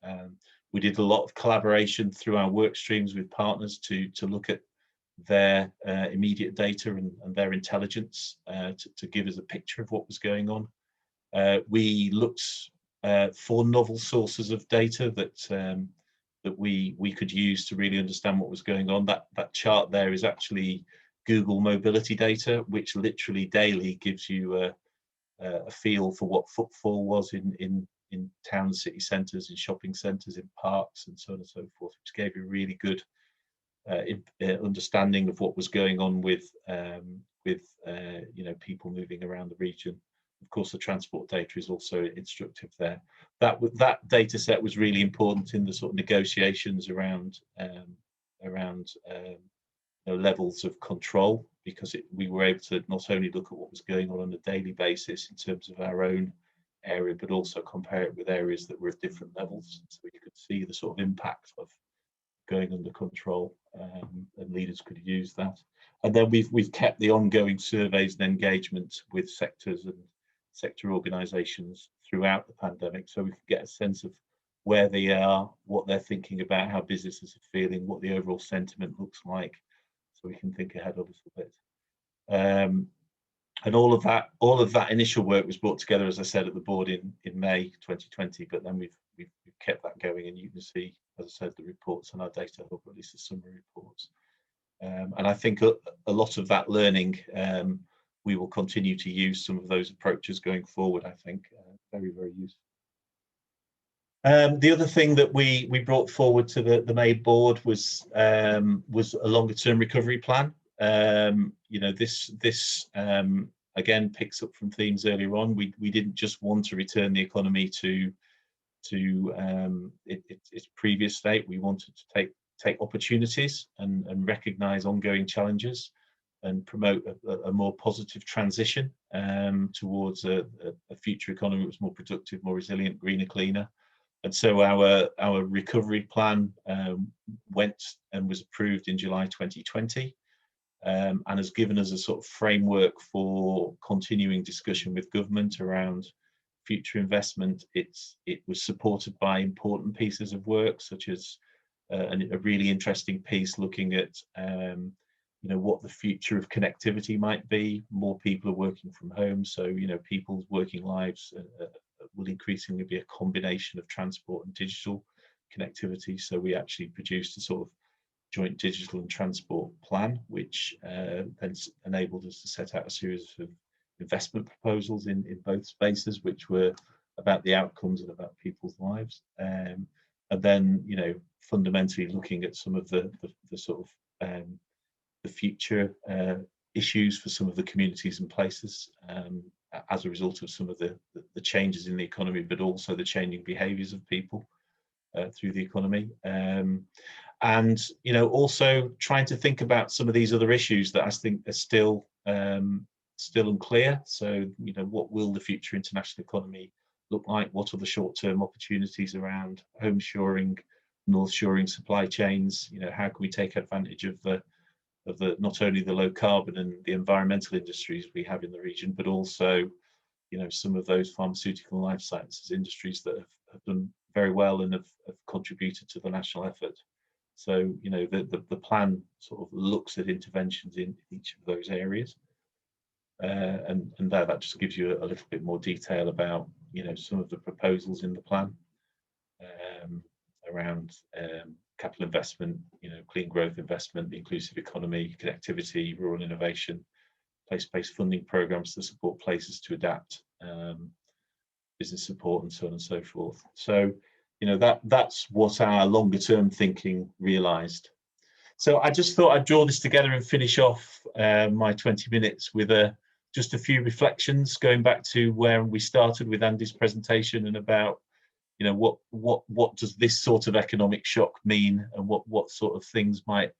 We did a lot of collaboration through our work streams with partners to look at their immediate data and their intelligence to give us a picture of what was going on. We looked for novel sources of data that we could use to really understand what was going on. That chart there is actually Google mobility data, which literally daily gives you a feel for what footfall was in town, city centres, in shopping centres, in parks, and so on and so forth, which gave you a really good understanding of what was going on with you know, people moving around the region, of course, the transport data is also instructive there. That data set was really important in the sort of negotiations around levels of control, because we were able to not only look at what was going on a daily basis in terms of our own area, but also compare it with areas that were at different levels, so you could see the sort of impact of going under control, and leaders could use that. And then we've kept the ongoing surveys and engagement with sectors and sector organisations throughout the pandemic, so we could get a sense of where they are, what they're thinking about, how businesses are feeling, what the overall sentiment looks like, so we can think ahead a little bit. And all of that initial work was brought together, as I said, at the board in May 2020. But then we've kept that going, and you can see, as I said, the reports on our data hub, at least the summary reports. And I think a lot of that learning, we will continue to use some of those approaches going forward. I think very, very useful. The other thing that we brought forward to the May board was a longer term recovery plan. You know, this again picks up from themes earlier on. We didn't just want to return the economy to its previous state. We wanted to take opportunities and recognise ongoing challenges and promote a more positive transition towards a future economy that was more productive, more resilient, greener, cleaner. And so our recovery plan went and was approved in July 2020, and has given us a sort of framework for continuing discussion with government around future investment. It was supported by important pieces of work, such as a really interesting piece looking at you know, what the future of connectivity might be. More people are working from home, so you know, people's working lives will increasingly be a combination of transport and digital connectivity. So we actually produced a sort of joint digital and transport plan, which then enabled us to set out a series of investment proposals in both spaces, which were about the outcomes and about people's lives. And then, you know, fundamentally looking at some of the sort of the future issues for some of the communities and places as a result of some of the changes in the economy, but also the changing behaviours of people through the economy. And you know, also trying to think about some of these other issues that I think are still unclear. So you know, what will the future international economy look like? What are the short-term opportunities around home shoring, north shoring supply chains? You know, how can we take advantage of the not only the low carbon and the environmental industries we have in the region, but also, you know, some of those pharmaceutical and life sciences industries that have done very well and have contributed to the national effort. So, you know, the plan sort of looks at interventions in each of those areas. And that just gives you a little bit more detail about, you know, some of the proposals in the plan around capital investment, you know, clean growth investment, the inclusive economy, connectivity, rural innovation, place-based funding programs to support places to adapt, business support, and so on and so forth. So, you know, that's what our longer term thinking realised. So I just thought I'd draw this together and finish off my 20 minutes with just a few reflections, going back to where we started with Andy's presentation, and about, you know, what does this sort of economic shock mean, and what sort of things might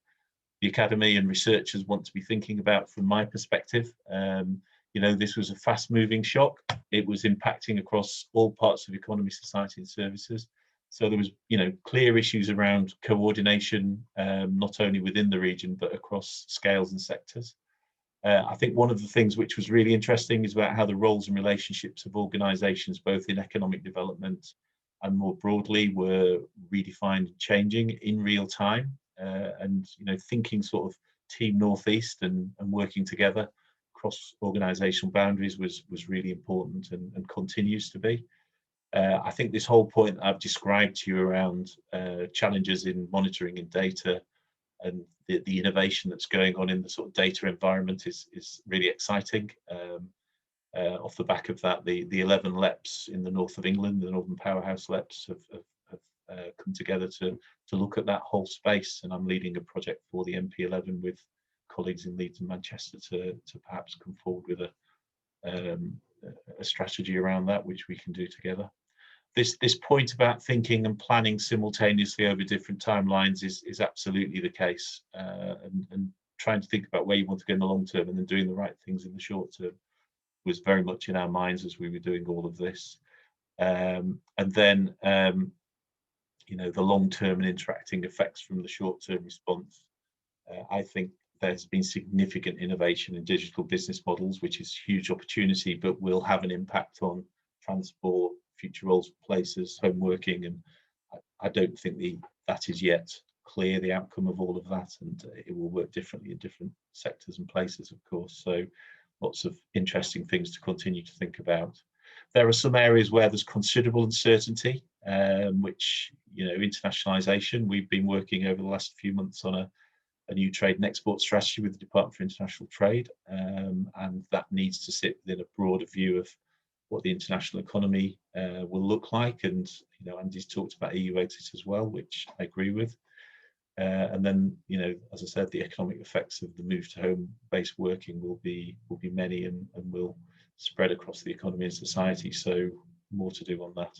the academy and researchers want to be thinking about from my perspective. You know, this was a fast moving shock. It was impacting across all parts of economy, society and services. So there was, you know, clear issues around coordination, not only within the region, but across scales and sectors. I think one of the things which was really interesting is about how the roles and relationships of organisations, both in economic development and more broadly, were redefined and changing in real time. And, you know, thinking sort of Team Northeast and working together across organisational boundaries was really important and continues to be. I think this whole point I've described to you around challenges in monitoring and data, and the innovation that's going on in the sort of data environment is really exciting. Off the back of that, the 11 LEPs in the north of England, the Northern Powerhouse LEPs, have come together to look at that whole space, and I'm leading a project for the MP11 with colleagues in Leeds and Manchester to perhaps come forward with a strategy around that, which we can do together. This point about thinking and planning simultaneously over different timelines is absolutely the case, and trying to think about where you want to go in the long term and then doing the right things in the short term was very much in our minds as we were doing all of this. And then you know, the long-term and interacting effects from the short-term response. I think there's been significant innovation in digital business models, which is a huge opportunity, but will have an impact on transport, future roles, places, home working, and I don't think that is yet clear, the outcome of all of that, and it will work differently in different sectors and places, of course. So lots of interesting things to continue to think about. There are some areas where there's considerable uncertainty, which, you know, internationalisation. We've been working over the last few months on a new trade and export strategy with the Department for International Trade, and that needs to sit within a broader view of what the international economy will look like. And, you know, Andy's talked about EU exit as well, which I agree with. And then, you know, as I said, the economic effects of the move to home-based working will be many and will spread across the economy and society. So more to do on that.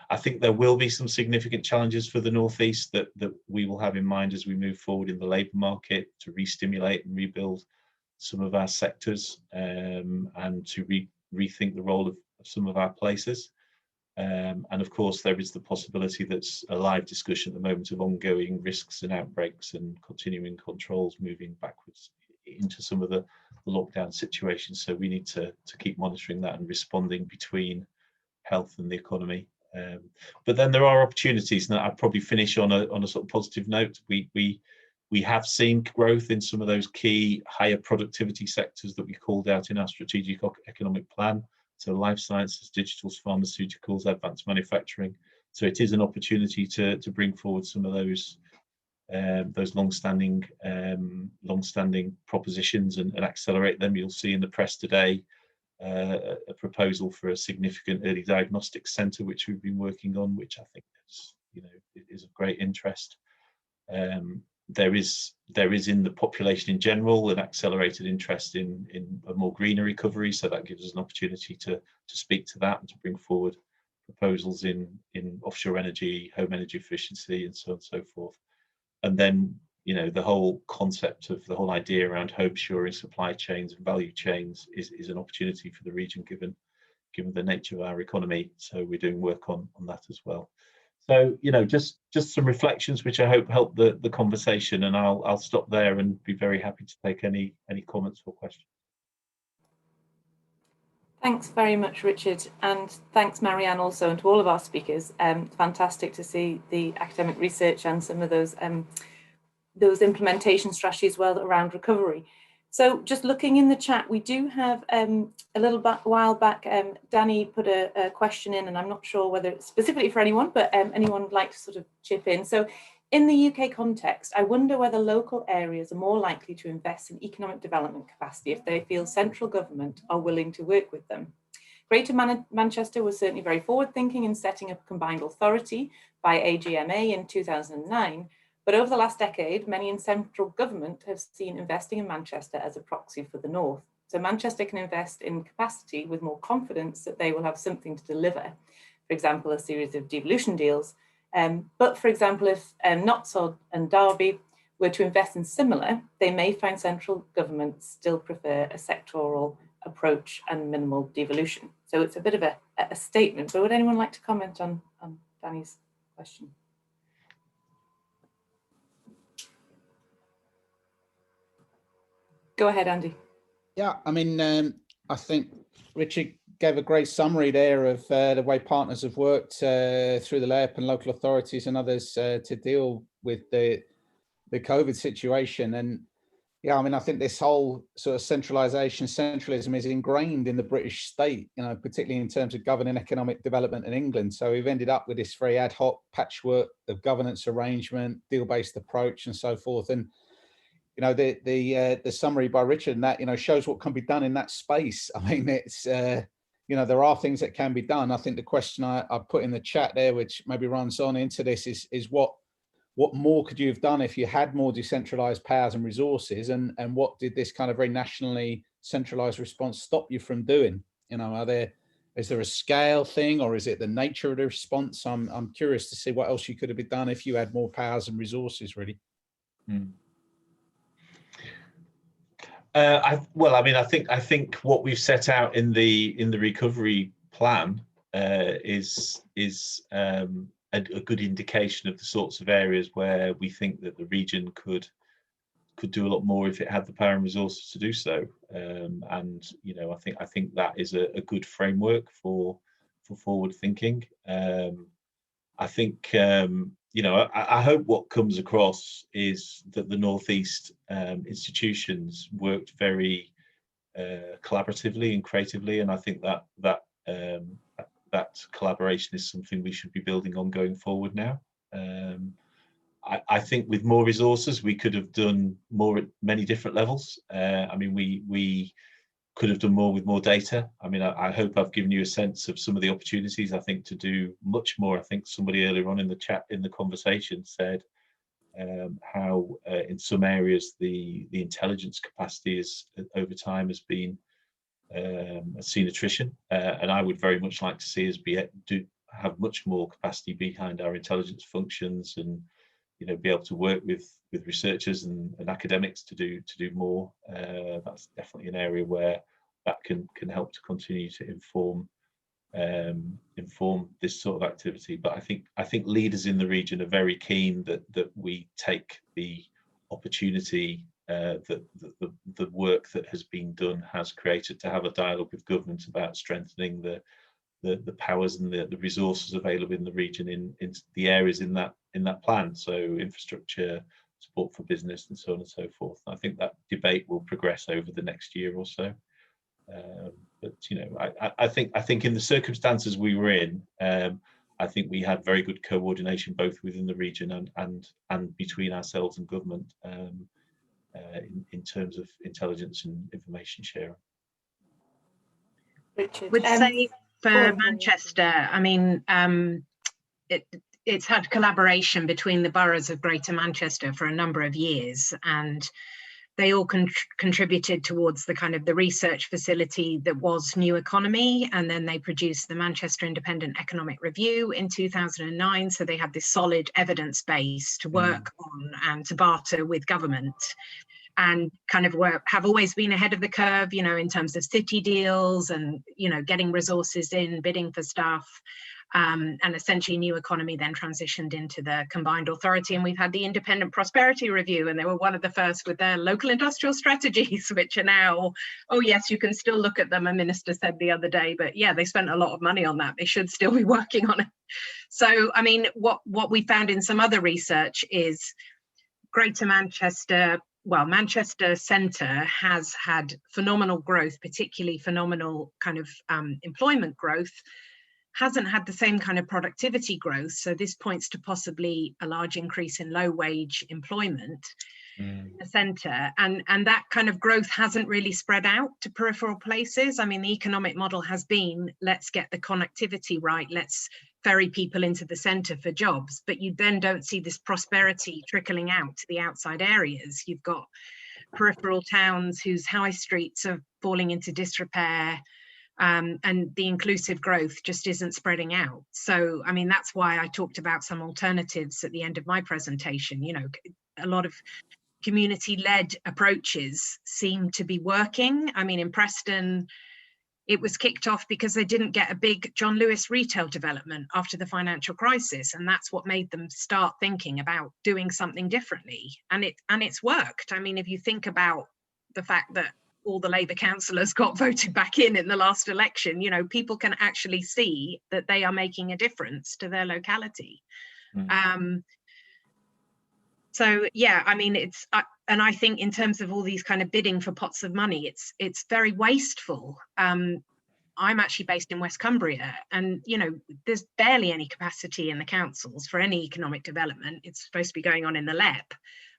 I think there will be some significant challenges for the North East that we will have in mind as we move forward in the labour market to re-stimulate and rebuild some of our sectors, and to rethink the role of some of our places. And of course, there is the possibility that's a live discussion at the moment of ongoing risks and outbreaks and continuing controls moving backwards into some of the lockdown situations. So we need to keep monitoring that and responding between health and the economy. But then there are opportunities, and I'd probably finish on a sort of positive note. We have seen growth in some of those key higher productivity sectors that we called out in our strategic economic plan. So life sciences, digitals, pharmaceuticals, advanced manufacturing. So it is an opportunity to bring forward some of those long-standing propositions and accelerate them. You'll see in the press today a proposal for a significant early diagnostics centre, which we've been working on, which I think is, you know, is of great interest. There is in the population in general an accelerated interest in a more greener recovery, so that gives us an opportunity to speak to that and to bring forward proposals in offshore energy, home energy efficiency, and so on and so forth. And then, you know, the whole concept of the whole idea around home shoring supply chains and value chains is an opportunity for the region given the nature of our economy. So we're doing work on that as well. So, you know, just some reflections which I hope help the conversation, and I'll stop there and be very happy to take any comments or questions. Things very much, Richard, and thanks, Marianne, also, and to all of our speakers. Fantastic to see the academic research and some of those implementation strategies as well around recovery. So just looking in the chat, we do have a while back, Danny put a question in, and I'm not sure whether it's specifically for anyone, but anyone would like to sort of chip in. So in the UK context, I wonder whether local areas are more likely to invest in economic development capacity if they feel central government are willing to work with them. Greater Manchester was certainly very forward-thinking in setting up a combined authority by AGMA in 2009, but over the last decade, many in central government have seen investing in Manchester as a proxy for the North. So Manchester can invest in capacity with more confidence that they will have something to deliver. For example, a series of devolution deals. But for example, if Knotsod and Derby were to invest in similar, they may find central government still prefer a sectoral approach and minimal devolution. So it's a bit of a statement, but would anyone like to comment on Danny's question? Go ahead, Andy. Yeah, I mean, I think Richard gave a great summary there of the way partners have worked through the LAEP and local authorities and others to deal with the COVID situation. And yeah, I mean, I think this whole sort of centralism is ingrained in the British state, you know, particularly in terms of governing economic development in England. So we've ended up with this very ad hoc patchwork of governance arrangement, deal-based approach and so forth. And you know, the summary by Richard and that, you know, shows what can be done in that space. I mean, it's, you know, there are things that can be done. I think the question I put in the chat there, which maybe runs on into this, is what more could you have done if you had more decentralized powers and resources, and what did this kind of very nationally centralized response stop you from doing? You know, is there a scale thing, or is it the nature of the response? I'm curious to see what else you could have been done if you had more powers and resources, really. Well, I mean, I think what we've set out in the recovery plan is a good indication of the sorts of areas where we think that the region could do a lot more if it had the power and resources to do so. And you know, I think that is a good framework for forward thinking. I think you know, I hope what comes across is that the North East institutions worked very collaboratively and creatively, and I think that collaboration is something we should be building on going forward now. I think with more resources, we could have done more at many different levels. I mean, we could have done more with more data. I mean, I hope I've given you a sense of some of the opportunities, I think, to do much more. I think somebody earlier on in the chat, in the conversation, said how in some areas the intelligence capacity is over time has been seen attrition, and I would very much like to see us have much more capacity behind our intelligence functions, and you know, be able to work with researchers and academics to do more. That's definitely an area where that can help to continue to inform this sort of activity. But I think leaders in the region are very keen that we take the opportunity that the work that has been done has created to have a dialogue with government about strengthening the powers and the resources available in the region in the areas in that plan. So infrastructure, support for business, and so on and so forth. I think that debate will progress over the next year or so. But you know, I think in the circumstances we were in, I think we had very good coordination both within the region and between ourselves and government in terms of intelligence and information sharing. Richard, Would say for Manchester, I mean, it's had collaboration between the boroughs of Greater Manchester for a number of years, and they all contributed towards the kind of the research facility that was New Economy, and then they produced the Manchester Independent Economic Review in 2009. So they had this solid evidence base to work on and to barter with government, and kind of have always been ahead of the curve, you know, in terms of city deals and, you know, getting resources in, bidding for stuff. And essentially New Economy then transitioned into the combined authority, and we've had the Independent Prosperity Review, and they were one of the first with their local industrial strategies, which are now, oh yes, you can still look at them, a minister said the other day, but yeah, they spent a lot of money on that. They should still be working on it. So, I mean, what we found in some other research is Greater Manchester, well, Manchester Centre has had phenomenal growth, particularly phenomenal kind of employment growth, hasn't had the same kind of productivity growth. So this points to possibly a large increase in low wage employment in the centre. And that kind of growth hasn't really spread out to peripheral places. I mean, the economic model has been, let's get the connectivity right, let's ferry people into the centre for jobs. But you then don't see this prosperity trickling out to the outside areas. You've got peripheral towns whose high streets are falling into disrepair, and the inclusive growth just isn't spreading out. So, I mean, that's why I talked about some alternatives at the end of my presentation. You know, a lot of community-led approaches seem to be working. I mean, in Preston, it was kicked off because they didn't get a big John Lewis retail development after the financial crisis, and that's what made them start thinking about doing something differently. And it's worked. I mean, if you think about the fact that all the Labour councillors got voted back in the last election, you know, people can actually see that they are making a difference to their locality. So yeah, I mean, it's and I think in terms of all these kind of bidding for pots of money, it's very wasteful. I'm actually based in West Cumbria, and you know, there's barely any capacity in the councils for any economic development. It's supposed to be going on in the LEP,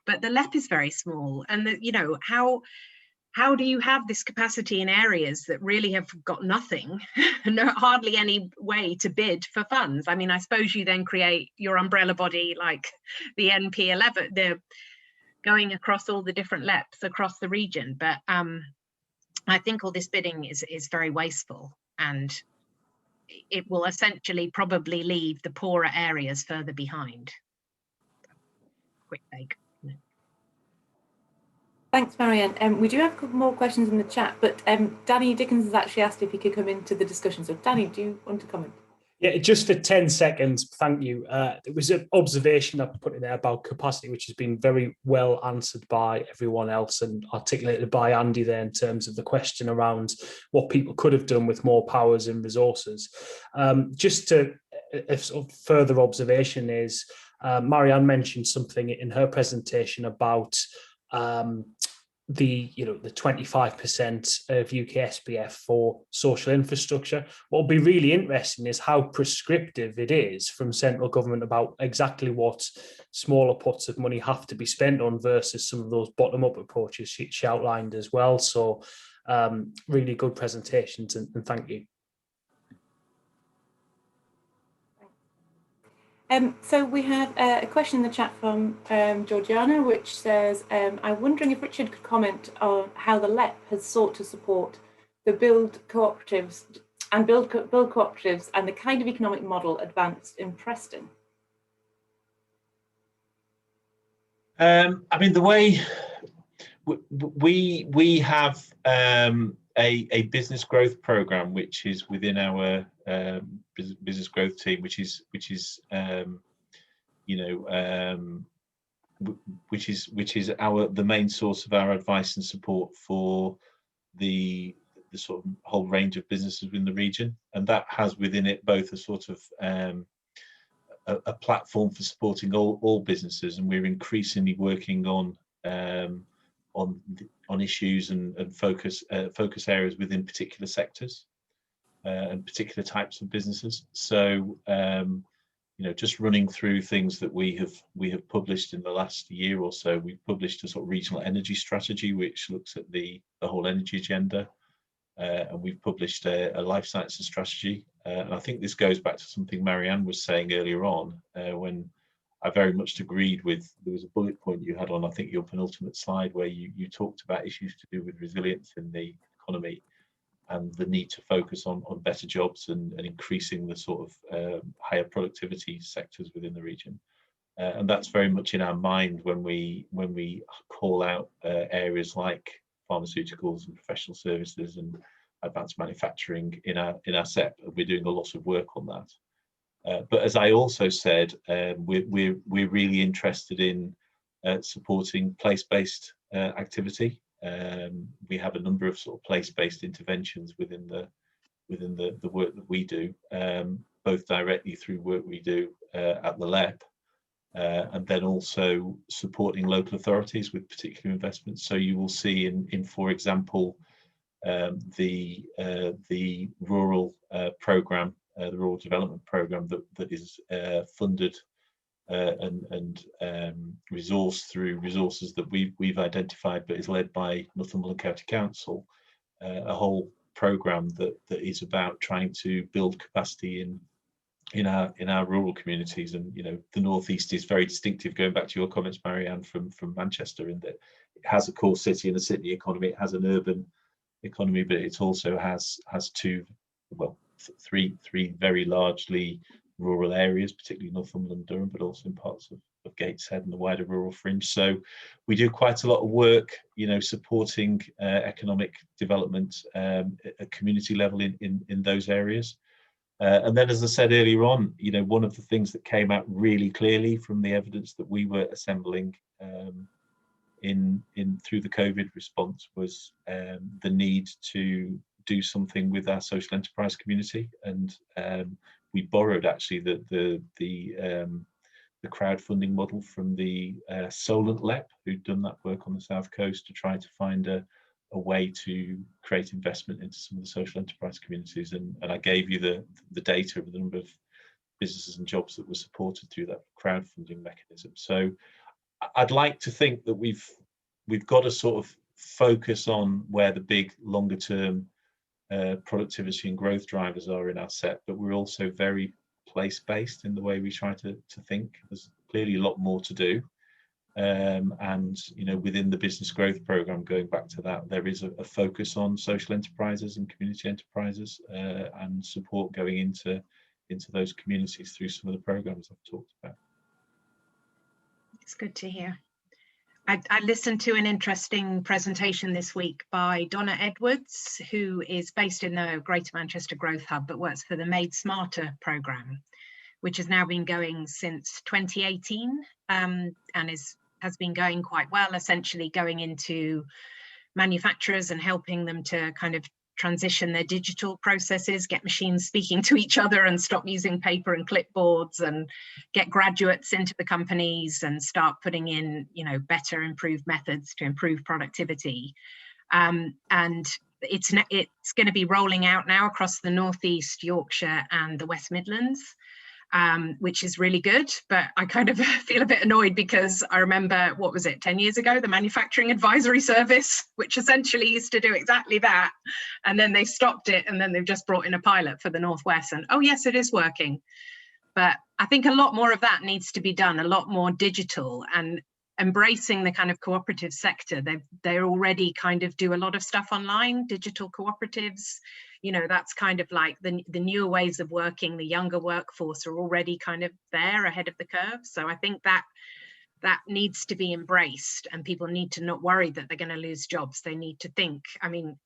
but the LEP is very small, and you know, how do you have this capacity in areas that really have got nothing, hardly any way to bid for funds? I mean, I suppose you then create your umbrella body like the NP11, they're going across all the different LEPs across the region. But I think all this bidding is very wasteful. and it will essentially probably leave the poorer areas further behind. Quick take. Thanks, Marianne. We do have a couple more questions in the chat, but Danny Dickens has actually asked if he could come into the discussion. So Danny, do you want to comment? Yeah, just for 10 seconds, thank you. There was an observation I put in there about capacity, which has been very well answered by everyone else and articulated by Andy there in terms of the question around what people could have done with more powers and resources. Just to a sort of further observation is, Marianne mentioned something in her presentation about the 25% of UK SPF for social infrastructure. What will be really interesting is how prescriptive it is from central government about exactly what smaller pots of money have to be spent on versus some of those bottom-up approaches she outlined as well. So really good presentations, and thank you. So we have a question in the chat from Georgiana, which says, I'm wondering if Richard could comment on how the LEP has sought to support the build cooperatives and the kind of economic model advanced in Preston. I mean, the way we have a business growth program, which is within our business growth team, which is the main source of our advice and support for the sort of whole range of businesses within the region, and that has within it both a sort of a platform for supporting all businesses, and we're increasingly working on issues and focus areas within particular sectors and particular types of businesses. So just running through things that we have published in the last year or so, we've published a sort of regional energy strategy which looks at the whole energy agenda, and we've published a life sciences strategy, and I think this goes back to something Marianne was saying earlier on, when I very much agreed with, there was a bullet point you had on, I think, your penultimate slide, where you talked about issues to do with resilience in the economy and the need to focus on better jobs and increasing the sort of higher productivity sectors within the region. And that's very much in our mind when we call out areas like pharmaceuticals and professional services and advanced manufacturing in our SEP. We're doing a lot of work on that. But as I also said, we're really interested in supporting place-based activity. We have a number of sort of place-based interventions within the work that we do, both directly through work we do at the LEP, and then also supporting local authorities with particular investments. So you will see in for example, the rural programme, the rural development programme that is funded and resourced through resources that we've identified, but is led by Northumberland County Council, a whole programme that is about trying to build capacity in our rural communities. And the northeast is very distinctive, going back to your comments, Marianne, from Manchester, in that it has a core city and a city economy, it has an urban economy, but it also has three very largely rural areas, particularly Northumberland, Durham, but also in parts of Gateshead and the wider rural fringe. So we do quite a lot of work, supporting economic development at community level in those areas. And then, as I said earlier on, one of the things that came out really clearly from the evidence that we were assembling through the COVID response was the need to do something with our social enterprise community, and we borrowed actually the crowdfunding model from the Solent LEP, who'd done that work on the South Coast to try to find a way to create investment into some of the social enterprise communities, and I gave you the data of the number of businesses and jobs that were supported through that crowdfunding mechanism. So I'd like to think that we've got to sort of focus on where the big longer term productivity and growth drivers are in our set, but we're also very place-based in the way we try to think. There's clearly a lot more to do, And within the business growth program, going back to that, there is a focus on social enterprises and community enterprises, and support going into those communities through some of the programs I've talked about. It's good to hear. I listened to an interesting presentation this week by Donna Edwards, who is based in the Greater Manchester Growth Hub, but works for the Made Smarter programme, which has now been going since 2018, and has been going quite well, essentially going into manufacturers and helping them to kind of transition their digital processes, get machines speaking to each other and stop using paper and clipboards, and get graduates into the companies and start putting in, better improved methods to improve productivity. And it's going to be rolling out now across the North East, Yorkshire and the West Midlands. Which is really good, but I kind of feel a bit annoyed because I remember, 10 years ago, the Manufacturing Advisory Service, which essentially used to do exactly that, and then they stopped it, and then they've just brought in a pilot for the Northwest, and oh yes, it is working. But I think a lot more of that needs to be done, a lot more digital, and embracing the kind of cooperative sector. They already kind of do a lot of stuff online, digital cooperatives. That's kind of like the newer ways of working. The younger workforce are already kind of there ahead of the curve. So I think that needs to be embraced, and people need to not worry that they're going to lose jobs. They need to think. I mean,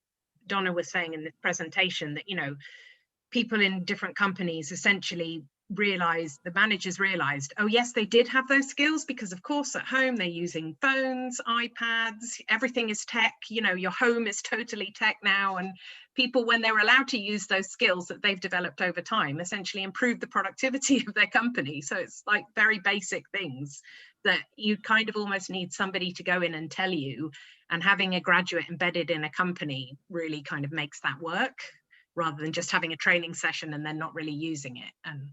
Donna was saying in the presentation that, people in different companies essentially the managers realized, oh yes, they did have those skills, because of course at home they're using phones, iPads, everything is tech, your home is totally tech now, and people, when they're allowed to use those skills that they've developed over time, essentially improve the productivity of their company. So it's like very basic things that you kind of almost need somebody to go in and tell you, and having a graduate embedded in a company really kind of makes that work, rather than just having a training session and then not really using it. And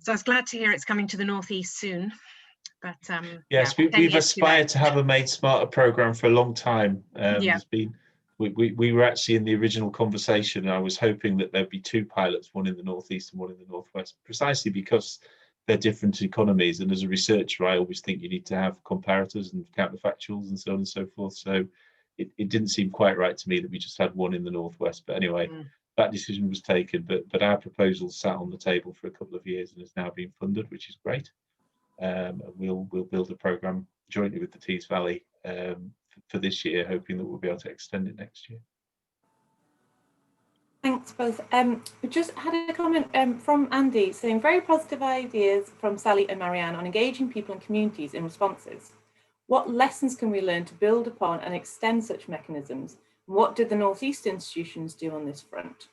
so I was glad to hear it's coming to the Northeast soon. But yes, we've aspired to have a Made Smarter program for a long time. There's been, we were actually in the original conversation, and I was hoping that there'd be 2 pilots, one in the Northeast and one in the Northwest, precisely because they're different economies. And as a researcher, I always think you need to have comparators and counterfactuals and so on and so forth. So it didn't seem quite right to me that we just had one in the Northwest. But anyway, that decision was taken. But our proposal sat on the table for a couple of years and is now being funded, which is great. We'll build a programme jointly with the Tees Valley for this year, hoping that we'll be able to extend it next year. Thanks both. We just had a comment from Andy saying very positive ideas from Sally and Marianne on engaging people and communities in responses. What lessons can we learn to build upon and extend such mechanisms? What did the North East institutions do on this front?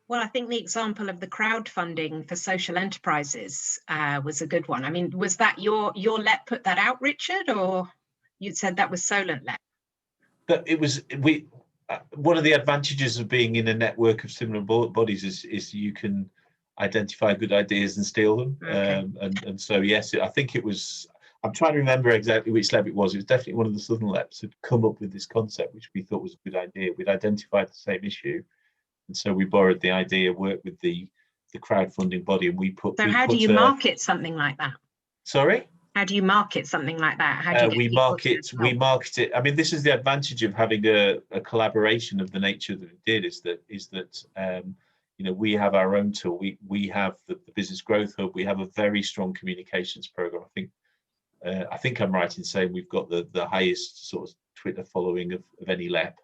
Well, I think the example of the crowdfunding for social enterprises was a good one. I mean, was that your LEP put that out, Richard, or you said that was Solent LEP? But it was, one of the advantages of being in a network of similar bodies is you can identify good ideas and steal them. Okay. And so, yes, I think it was, I'm trying to remember exactly which LEP it was. It was definitely one of the Southern LEPs had come up with this concept, which we thought was a good idea. We'd identified the same issue. And so we borrowed the idea, worked with the crowdfunding body, and we put. So how do you market something like that? Sorry? How do you market something like that? How do you we market it. I mean, this is the advantage of having a collaboration of the nature that it did, is that we have our own tool. We have the Business Growth Hub. We have a very strong communications program. I think I'm right in saying we've got the highest sort of Twitter following of any LEP.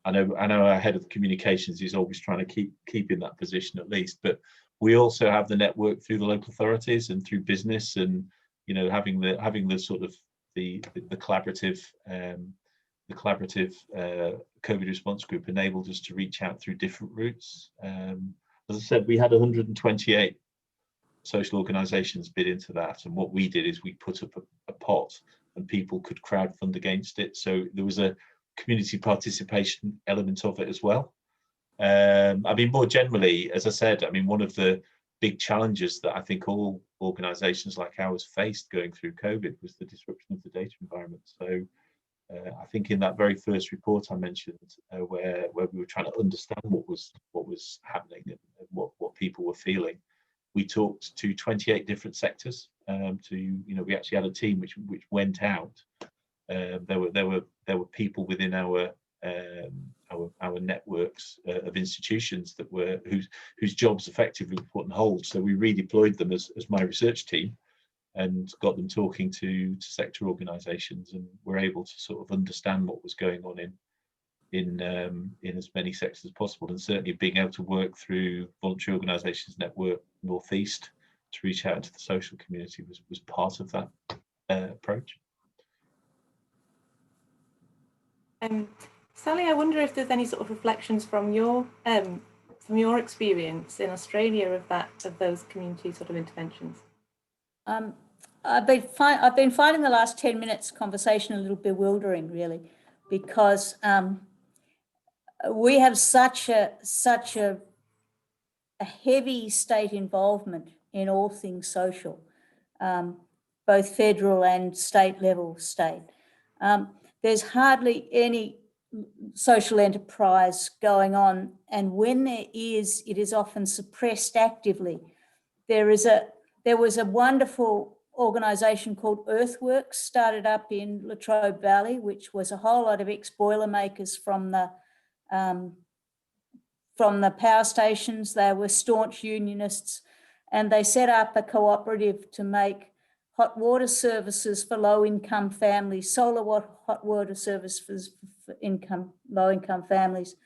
I know our head of communications is always trying to keep in that position at least, but we also have the network through the local authorities and through business, and having the sort of the collaborative COVID response group enabled us to reach out through different routes. As I said, we had 128 social organisations bid into that, and what we did is we put up a pot and people could crowdfund against it. So there was a community participation element of it as well. I mean, more generally, as I said, I mean, one of the big challenges that I think all organisations like ours faced going through COVID was the disruption of the data environment. So, I think in that very first report I mentioned, where we were trying to understand what was happening and what people were feeling, we talked to 28 different sectors. We actually had a team which went out. There were people within our networks of institutions that were whose jobs effectively were put on hold. So we redeployed them as my research team and got them talking to sector organisations, and were able to sort of understand what was going on in as many sectors as possible, and certainly being able to work through Voluntary Organisations Network Northeast to reach out to the social community was part of that approach. Sally, I wonder if there's any sort of reflections from your experience in Australia of those community sort of interventions. I've been finding the last 10 minutes conversation a little bewildering, really, because we have such a heavy state involvement in all things social, both federal and state level state. There's hardly any social enterprise going on, and when there is, it is often suppressed actively. There was a wonderful organisation called Earthworks, started up in Latrobe Valley, which was a whole lot of ex-boiler makers from the power stations. They were staunch unionists, and they set up a cooperative to make hot water services for low-income families, solar hot water services for low-income families.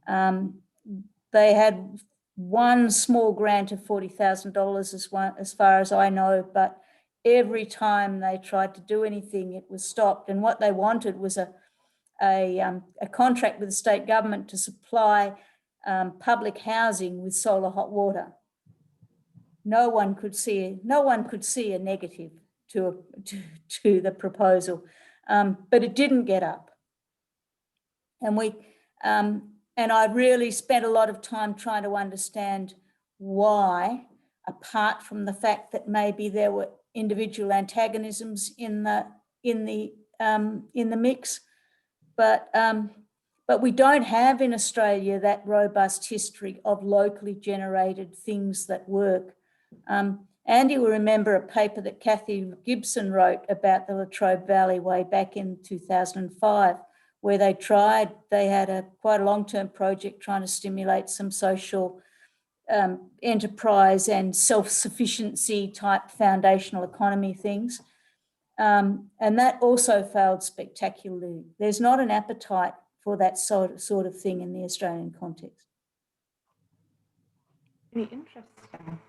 They had one small grant of $40,000 as far as I know, but every time they tried to do anything, it was stopped. And what they wanted was a contract with the state government to supply public housing with solar hot water. No one could see a negative to the proposal, but it didn't get up. And I really spent a lot of time trying to understand why, apart from the fact that maybe there were individual antagonisms in the mix, but we don't have in Australia that robust history of locally generated things that work. Andy will remember a paper that Kathy Gibson wrote about the Latrobe Valley way back in 2005, where they had quite a long-term project trying to stimulate some social enterprise and self-sufficiency type foundational economy things. And that also failed spectacularly. There's not an appetite for that sort of thing in the Australian context. Really interesting.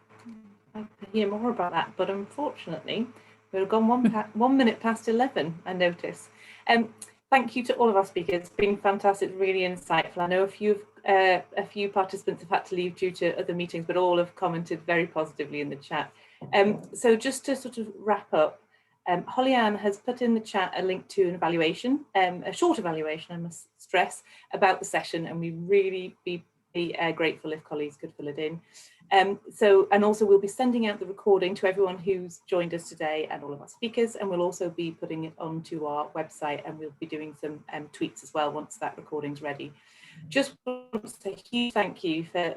I'd like to hear more about that, but unfortunately, we've gone 1 minute past 11, I notice. Thank you to all of our speakers. It's been fantastic, really insightful. I know a few participants have had to leave due to other meetings, but all have commented very positively in the chat. So just to sort of wrap up, Holly-Ann has put in the chat a link to an evaluation, a short evaluation, I must stress, about the session, and we'd really be grateful if colleagues could fill it in. And also we'll be sending out the recording to everyone who's joined us today and all of our speakers, and we'll also be putting it onto our website, and we'll be doing some tweets as well once that recording's ready. Just want to say a huge thank you for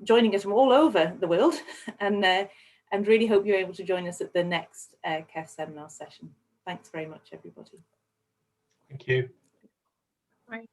joining us from all over the world, and really hope you're able to join us at the next KESS seminar session. Thanks very much, everybody. Thank you. Right.